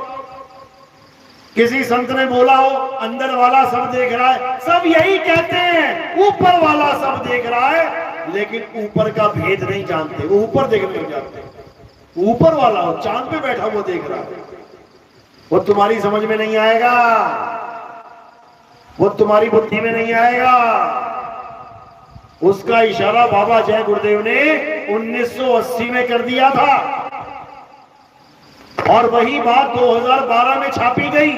किसी संत ने बोला हो अंदर वाला सब देख रहा है। सब यही कहते हैं ऊपर वाला सब देख रहा है, लेकिन ऊपर का भेद नहीं जानते। वो ऊपर देखने नहीं जानते। ऊपर वाला हो, चांद पे बैठा वो देख रहा है, वो तुम्हारी समझ में नहीं आएगा, वो तुम्हारी बुद्धि में नहीं आएगा। उसका इशारा बाबा जय गुरुदेव ने 1980 में कर दिया था और वही बात 2012 में छापी गई।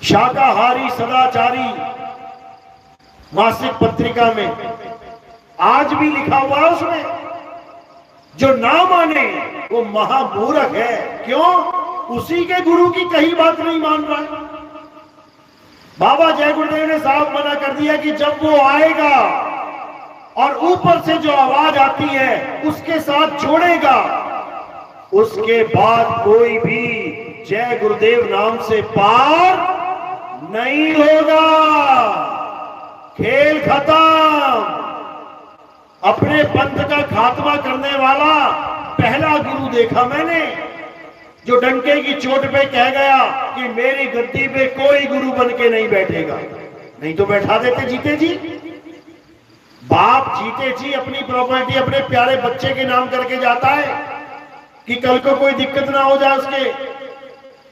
शाकाहारी सदाचारी मासिक पत्रिका में आज भी लिखा हुआ है उसमें, जो ना माने वो महामूर्ख है। क्यों? उसी के गुरु की कही बात नहीं मान रहा है। बाबा जय गुरुदेव ने साफ मना कर दिया कि जब वो आएगा और ऊपर से जो आवाज आती है उसके साथ जोड़ेगा, उसके बाद कोई भी जय गुरुदेव नाम से पार नहीं होगा। खेल खत्म। अपने पंथ का खात्मा करने वाला पहला गुरु देखा मैंने, जो डंके की चोट पे कह गया कि मेरी गद्दी पे कोई गुरु बन के नहीं बैठेगा। नहीं तो बैठा देते जीते जी। बाप जीते जी अपनी प्रॉपर्टी अपने प्यारे बच्चे के नाम करके जाता है कि कल को कोई दिक्कत ना हो जाए उसके।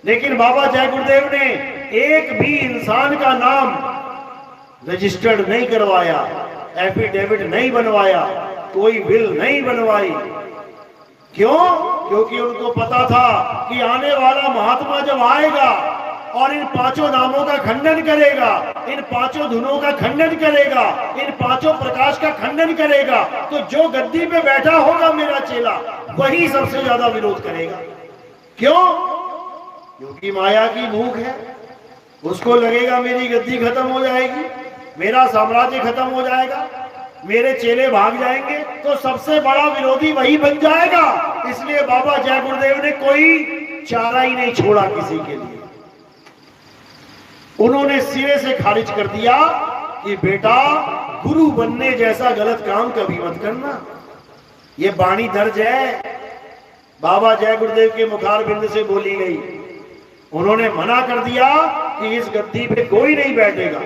लेकिन बाबा जय गुरुदेव ने एक भी इंसान का नाम रजिस्टर्ड नहीं करवाया, एफिडेविट नहीं बनवाया, कोई विल नहीं बनवाई। क्यों? क्योंकि उनको पता था कि आने वाला महात्मा जब आएगा और इन 5 नामों का खंडन करेगा, इन 5 धुनों का खंडन करेगा, इन 5 प्रकाश का खंडन करेगा, तो जो गद्दी पे बैठा होगा मेरा चेला वही सबसे ज्यादा विरोध करेगा। क्यों? क्योंकि माया की भूख है। उसको लगेगा मेरी गद्दी खत्म हो जाएगी, मेरा साम्राज्य खत्म हो जाएगा, मेरे चेले भाग जाएंगे, तो सबसे बड़ा विरोधी वही बन जाएगा। इसलिए बाबा जय गुरुदेव ने कोई चारा ही नहीं छोड़ा किसी के लिए। उन्होंने सिरे से खारिज कर दिया कि बेटा गुरु बनने जैसा गलत काम कभी मत करना। ये वाणी दर्ज है, बाबा जय गुरुदेव के मुखार बिंद से बोली गई। उन्होंने मना कर दिया कि इस गद्दी पे कोई नहीं बैठेगा।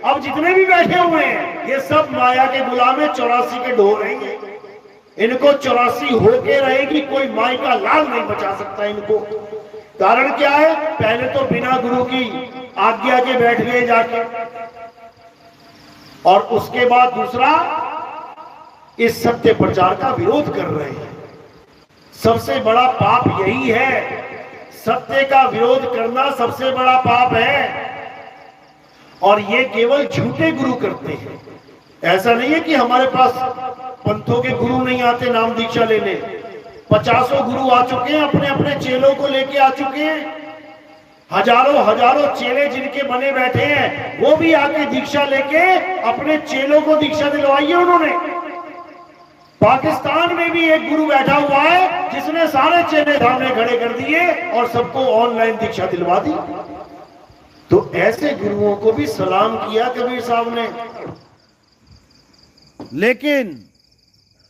अब जितने भी बैठे हुए हैं ये सब माया के गुलाम है, 84 के ढोल रहेंगे। इनको 84 होके रहेगी, कोई माई का लाल नहीं बचा सकता इनको। कारण क्या है? पहले तो बिना गुरु की आज्ञा के बैठ गए जाके, और उसके बाद दूसरा इस सत्य प्रचार का विरोध कर रहे हैं। सबसे बड़ा पाप यही है, सत्य का विरोध करना सबसे बड़ा पाप है। और ये केवल झूठे गुरु करते हैं। ऐसा नहीं है कि हमारे पास पंथों के गुरु नहीं आते नाम दीक्षा लेने। 50 गुरु आ चुके हैं, अपने अपने चेलों को लेके आ चुके हैं। हजारों चेले जिनके बने बैठे हैं वो भी आके दीक्षा लेके अपने चेलों को दीक्षा दिलवाई है उन्होंने। पाकिस्तान में भी एक गुरु बैठा हुआ है जिसने के सारे चेले सामने खड़े कर दिए और सबको ऑनलाइन दीक्षा दिलवा दी। तो ऐसे गुरुओं को भी सलाम किया कबीर साहब ने। लेकिन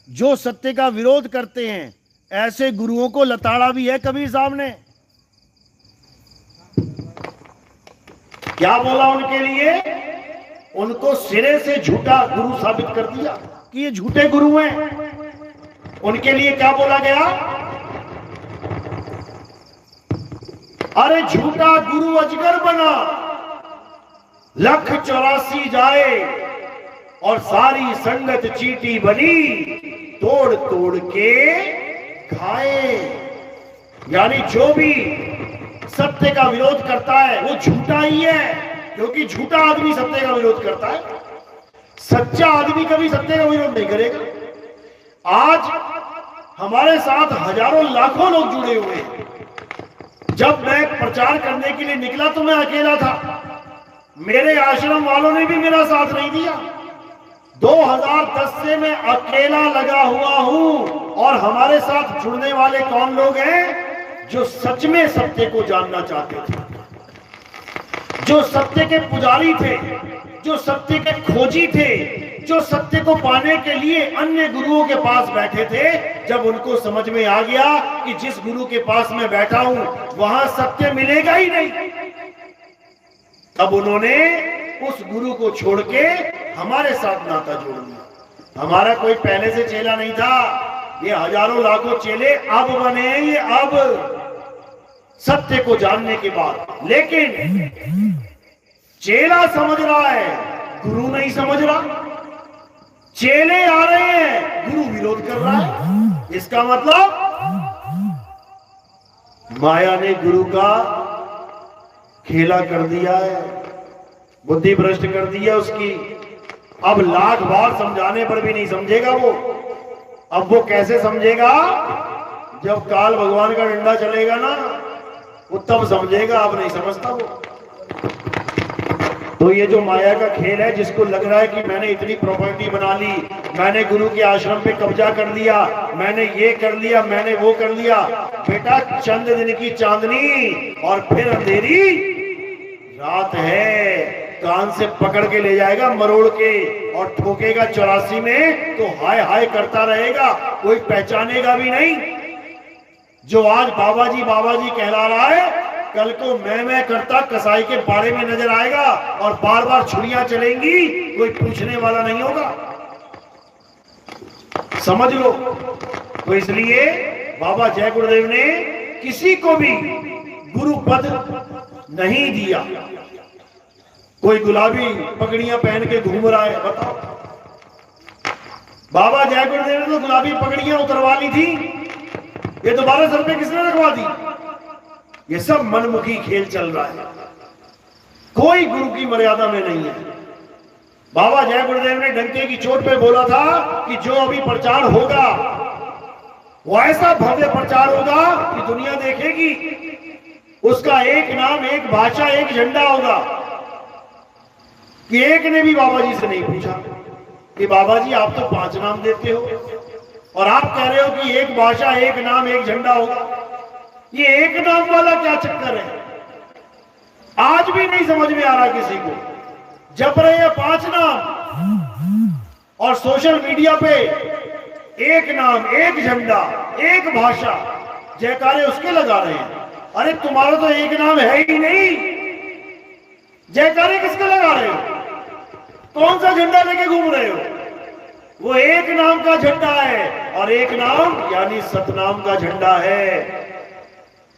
जो सत्य का विरोध करते हैं ऐसे गुरुओं को लताड़ा भी है कबीर साहब ने। क्या बोला उनके लिए? उनको सिरे से झूठा गुरु साबित कर दिया कि ये झूठे गुरु हैं। उनके लिए क्या बोला गया? अरे झूठा गुरु अजगर बना, 1,84 जाए और सारी संगत चींटी बनी, तोड़ तोड़ के खाए। यानी जो भी सत्य का विरोध करता है वो झूठा ही है, क्योंकि झूठा आदमी सत्य का विरोध करता है। सच्चा आदमी कभी सत्य का विरोध नहीं करेगा। आज हमारे साथ हजारों लाखों लोग जुड़े हुए हैं। जब मैं प्रचार करने के लिए निकला तो मैं अकेला था, मेरे आश्रम वालों ने भी मेरा साथ नहीं दिया। 2010 से मैं अकेला लगा हुआ हूं और हमारे साथ जुड़ने वाले कौन लोग हैं? जो सच में सत्य को जानना चाहते थे, जो सत्य के पुजारी थे, जो सत्य के खोजी थे, जो सत्य को पाने के लिए अन्य गुरुओं के पास बैठे थे। जब उनको समझ में आ गया कि जिस गुरु के पास मैं बैठा हूं वहां सत्य मिलेगा ही नहीं, तब उन्होंने उस गुरु को छोड़ के हमारे साथ नाता जोड़ लिया। हमारा कोई पहले से चेला नहीं था, ये हजारों लाखों चेले अब बने हैं, ये अब सत्य को जानने के बाद। लेकिन चेला समझ रहा है, गुरु नहीं समझ रहा। चेले आ रहे हैं, गुरु विरोध कर रहा है। इसका मतलब माया ने गुरु का खेला कर दिया है, बुद्धि भ्रष्ट कर दिया उसकी। अब लाख बार समझाने पर भी नहीं समझेगा वो। अब वो कैसे समझेगा? जब काल भगवान का डंडा चलेगा ना, वो तब समझेगा। अब नहीं समझता वो। तो ये जो माया का खेल है, जिसको लग रहा है कि मैंने इतनी प्रॉपर्टी बना ली, मैंने गुरु के आश्रम पे कब्जा कर लिया, मैंने ये कर लिया, मैंने वो कर लिया। बेटा, चंद दिन की चांदनी और फिर अंधेरी रात है। कान से पकड़ के ले जाएगा मरोड़ के और ठोकेगा 84 में, तो हाय हाय करता रहेगा, कोई पहचानेगा भी नहीं। जो आज बाबा जी कहला रहा है, कल को मैं करता कसाई के बाड़े में नजर आएगा और बार बार छुरियां चलेंगी, कोई पूछने वाला नहीं होगा। समझ लो। तो इसलिए बाबा जय गुरुदेव ने किसी को भी गुरु पद नहीं दिया। कोई गुलाबी पगड़ियां पहन के घूम रहा है, बताओ। बाबा जय गुरुदेव ने तो गुलाबी पगड़ियां उतरवा ली थी, ये दोबारा सर पे किसने रखवा दी? ये सब मनमुखी खेल चल रहा है, कोई गुरु की मर्यादा में नहीं है। बाबा जय गुरुदेव ने डंके की चोट पे बोला था कि जो अभी प्रचार होगा वो ऐसा भव्य प्रचार होगा कि दुनिया देखेगी। उसका एक नाम, एक भाषा, एक झंडा होगा। कि एक ने भी बाबा जी से नहीं पूछा कि बाबा जी आप तो 5 नाम देते हो और आप कह रहे हो कि एक भाषा, एक नाम, एक झंडा होगा। ये एक नाम वाला क्या चक्कर है? आज भी नहीं समझ में आ रहा किसी को। जप रहे हैं 5 नाम और सोशल मीडिया पे एक नाम, एक झंडा, एक भाषा, जयकारे उसके लगा रहे हैं। अरे तुम्हारा तो एक नाम है ही नहीं, जयकारे किसके लगा रहे हो? कौन सा झंडा लेके घूम रहे हो? वो एक नाम का झंडा है और एक नाम यानी सतनाम का झंडा है।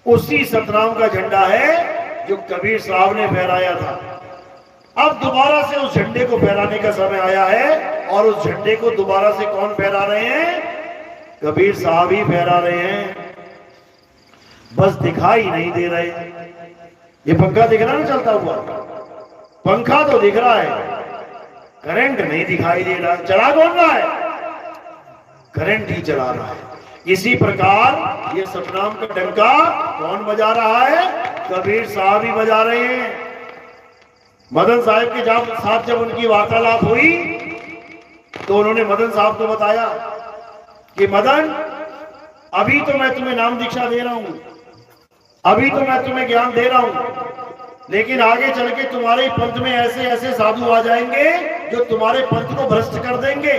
उसी सतनाम का झंडा है जो कबीर साहब ने फहराया था। अब दोबारा से उस झंडे को फहराने का समय आया है और उस झंडे को दोबारा से कौन फहरा रहे हैं? कबीर साहब ही फहरा रहे हैं, बस दिखाई नहीं दे रहे। ये पंखा दिख रहा है ना चलता हुआ, पंखा तो दिख रहा है, करंट नहीं दिखाई दे रहा। चला कौन रहा है? करंट ही चला रहा है। इसी प्रकार ये सतनाम का डंका कौन बजा रहा है? कबीर साहब ही बजा रहे हैं। मदन साहब के साथ जब उनकी वार्तालाप हुई तो उन्होंने मदन साहब को बताया कि मदन, अभी तो मैं तुम्हें नाम दीक्षा दे रहा हूं, अभी तो मैं तुम्हें ज्ञान दे रहा हूं, लेकिन आगे चल के तुम्हारे पंथ में ऐसे ऐसे साधु आ जाएंगे जो तुम्हारे पंथ को भ्रष्ट कर देंगे।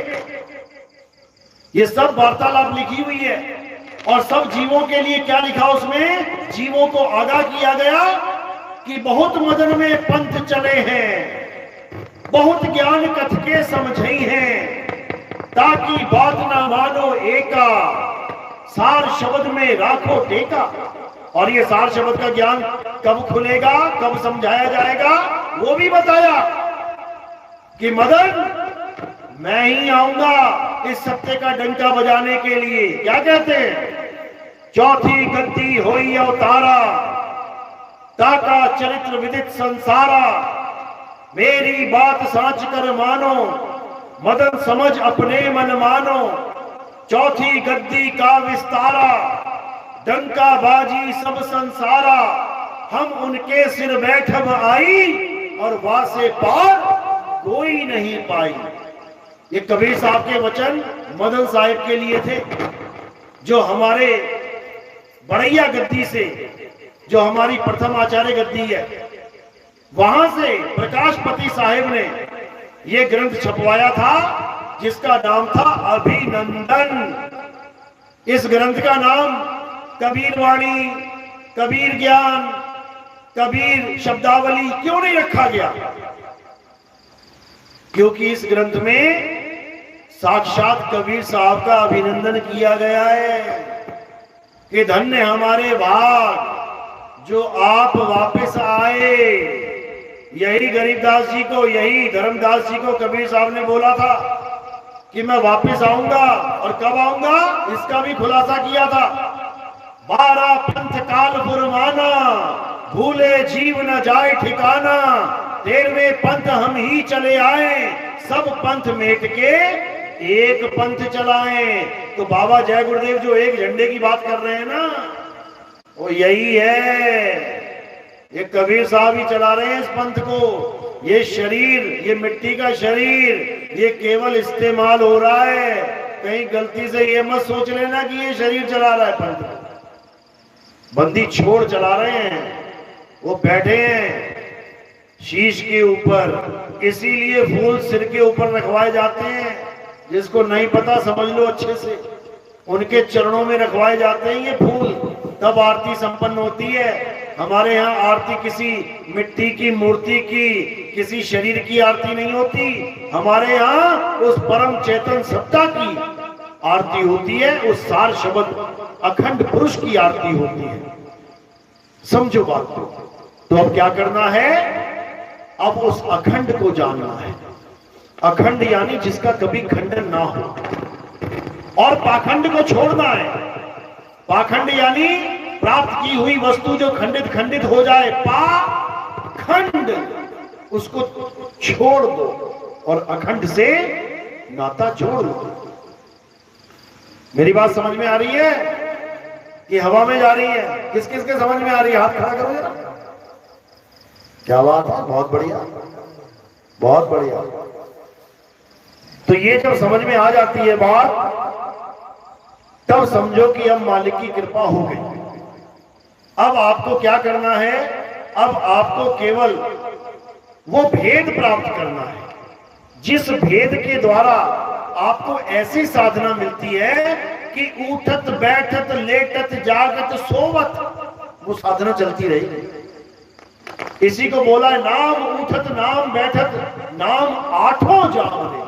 ये सब वार्तालाप लिखी हुई है, और सब जीवों के लिए क्या लिखा उसमें, जीवों को आगाह किया गया कि बहुत मदन में पंथ चले हैं, बहुत ज्ञान कथके समझे हैं, ताकि बात ना मानो एका, सार शब्द में राखो टेका। और ये सार शब्द का ज्ञान कब खुलेगा, कब समझाया जाएगा, वो भी बताया कि मदन मैं ही आऊंगा इस सत्य का डंका बजाने के लिए। क्या कहते हैं, चौथी गद्दी होई अवतारा, ताका चरित्र विदित संसारा, मेरी बात साच कर मानो, मदन समझ अपने मन मानो, चौथी गद्दी का विस्तारा, डंका बाजी सब संसारा, हम उनके सिर बैठब आई, और वासे पार कोई नहीं पाई। ये कबीर साहब के वचन मदन साहिब के लिए थे, जो हमारे बड़ैया गद्दी से, जो हमारी प्रथम आचार्य गद्दी है, वहां से प्रकाशपति साहिब ने ये ग्रंथ छपवाया था, जिसका नाम था अभिनंदन। इस ग्रंथ का नाम कबीर वाणी, कबीर ज्ञान, कबीर शब्दावली क्यों नहीं रखा गया? क्योंकि इस ग्रंथ में साक्षात कबीर साहब का अभिनंदन किया गया है कि धन्य हमारे भाग जो आप वापस आए। यही गरीबदास जी को, यही धर्मदास जी को कबीर साहब ने बोला था कि मैं वापस आऊंगा, और कब आऊंगा इसका भी खुलासा किया था। 12 पंथ काल फुरमाना, भूले जीव न जाए ठिकाना, 13वें पंथ हम ही चले आए, सब पंथ मेट के एक पंथ चलाएं। तो बाबा जय गुरुदेव जो एक झंडे की बात कर रहे हैं ना, वो यही है। ये कबीर साहब ही चला रहे हैं इस पंथ को। ये शरीर, ये मिट्टी का शरीर, ये केवल इस्तेमाल हो रहा है। कहीं गलती से ये मत सोच लेना कि ये शरीर चला रहा है पंथ को। बंदी छोड़ चला रहे हैं, वो बैठे हैं शीश के ऊपर, इसीलिए फूल सिर के ऊपर रखवाए जाते हैं। जिसको नहीं पता समझ लो अच्छे से, उनके चरणों में रखवाए जाते हैं ये फूल, तब आरती संपन्न होती है। हमारे यहाँ आरती किसी मिट्टी की मूर्ति की, किसी शरीर की आरती नहीं होती। हमारे यहाँ उस परम चेतन सत्ता की आरती होती है, उस सार शब्द अखंड पुरुष की आरती होती है। समझो बात को। तो अब क्या करना है, अब उस अखंड को जानना है। अखंड यानी जिसका कभी खंडन ना हो, और पाखंड को छोड़ना है। पाखंड यानी प्राप्त की हुई वस्तु जो खंडित खंडित हो जाए, पाखंड, उसको छोड़ दो और अखंड से नाता जोड़ लो। मेरी बात समझ में आ रही है कि हवा में जा रही है? किस किस के समझ में आ रही है? हाथ खड़ा करो जरा। क्या बात है, बहुत बढ़िया, बहुत बढ़िया। तो ये जब समझ में आ जाती है बात, तब समझो कि अब मालिक की कृपा हो गई। अब आपको क्या करना है, अब आपको केवल वो भेद प्राप्त करना है, जिस भेद के द्वारा आपको ऐसी साधना मिलती है कि उठत बैठत लेटत जागत सोवत वो साधना चलती रहेगी। इसी को बोला है नाम उठत नाम बैठत नाम आठों जामने,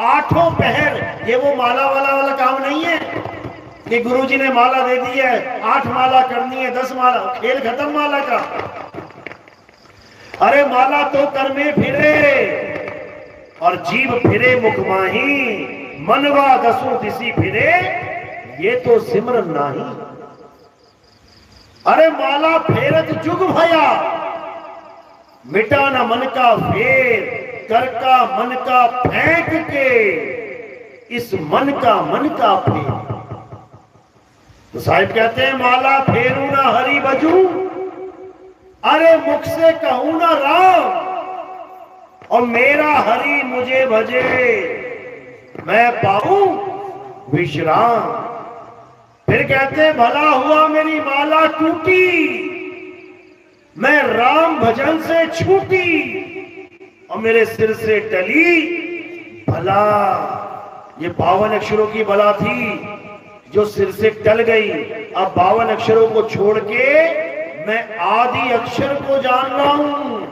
आठों पहर। ये वो माला वाला काम नहीं है कि गुरुजी ने माला दे दी है, 8 माला करनी है, 10 माला, खेल खत्म माला का। अरे माला तो कर में फिरे और जीव फिरे मुख माही, मनवा दसों दिशी फिरे, ये तो सिमरन नाही। अरे माला फेरत जुग भया, मिटा न मन का फेर, कर का मन का फेंक के, इस मन का फेर। तो साहिब कहते हैं माला फेरू ना हरि बजू, अरे मुख से कहूं ना राम, और मेरा हरि मुझे भजे, मैं पाऊं विश्राम। फिर कहते हैं भला हुआ मेरी माला टूटी, मैं राम भजन से छूटी और मेरे सिर से टली भला। ये 52 अक्षरों की भला थी जो सिर से टल गई। अब 52 अक्षरों को छोड़ के मैं आदि अक्षर को जान रहा हूं।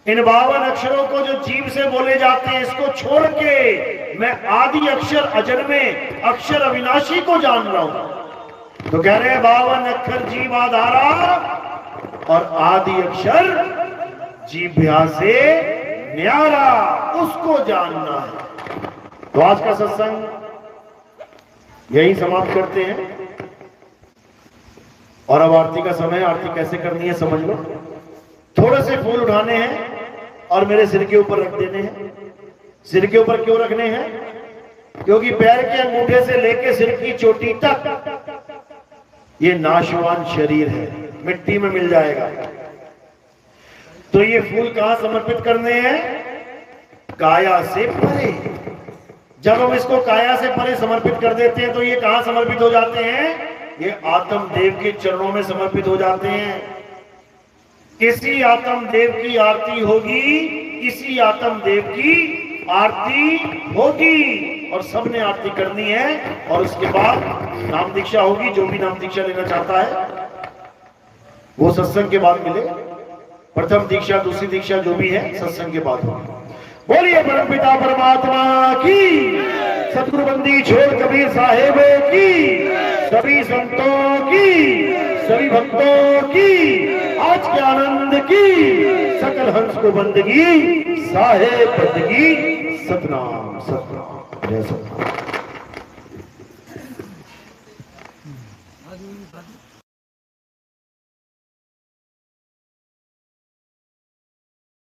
इन 52 अक्षरों को जो जीभ से बोले जाते हैं, इसको छोड़ के मैं आदि अक्षर अजन्मे अक्षर अविनाशी को जान रहा हूं। तो कह रहे हैं 52 अक्षर जीव आधारा और आदि अक्षर जीभ्या से न्यारा, उसको जानना है। तो आज का सत्संग यही समाप्त करते हैं। और अब आरती का समय है। आरती कैसे करनी है समझ लो। थोड़े से फूल उठाने हैं और मेरे सिर के ऊपर रख देने हैं। सिर के ऊपर क्यों रखने हैं? क्योंकि पैर के अंगूठे से लेकर सिर की चोटी तक ये नाशवान शरीर है, मिट्टी में मिल जाएगा। तो ये फूल कहां समर्पित करने हैं? काया से परे। जब हम इसको काया से परे समर्पित कर देते हैं तो ये कहां समर्पित हो जाते हैं? ये आत्म देव के चरणों में समर्पित हो जाते हैं। किसी आत्म देव की आरती होगी, इसी आत्म देव की आरती होगी और सबने आरती करनी है। और उसके बाद नाम दीक्षा होगी। जो भी नाम दीक्षा लेना चाहता है वो सत्संग के बाद मिले। प्रथम दीक्षा, दूसरी दीक्षा जो भी है सत्संग के बाद होगी। बोलिए परमपिता परमात्मा की, सतगुरु बंदी छोड़ कबीर साहेब की, सभी संतों की, सभी भक्तों की, आज के आनंद की, सकल हंस को बंदगी, साहेब बंदगी, सतनाम सतनाम, जय सतनाम।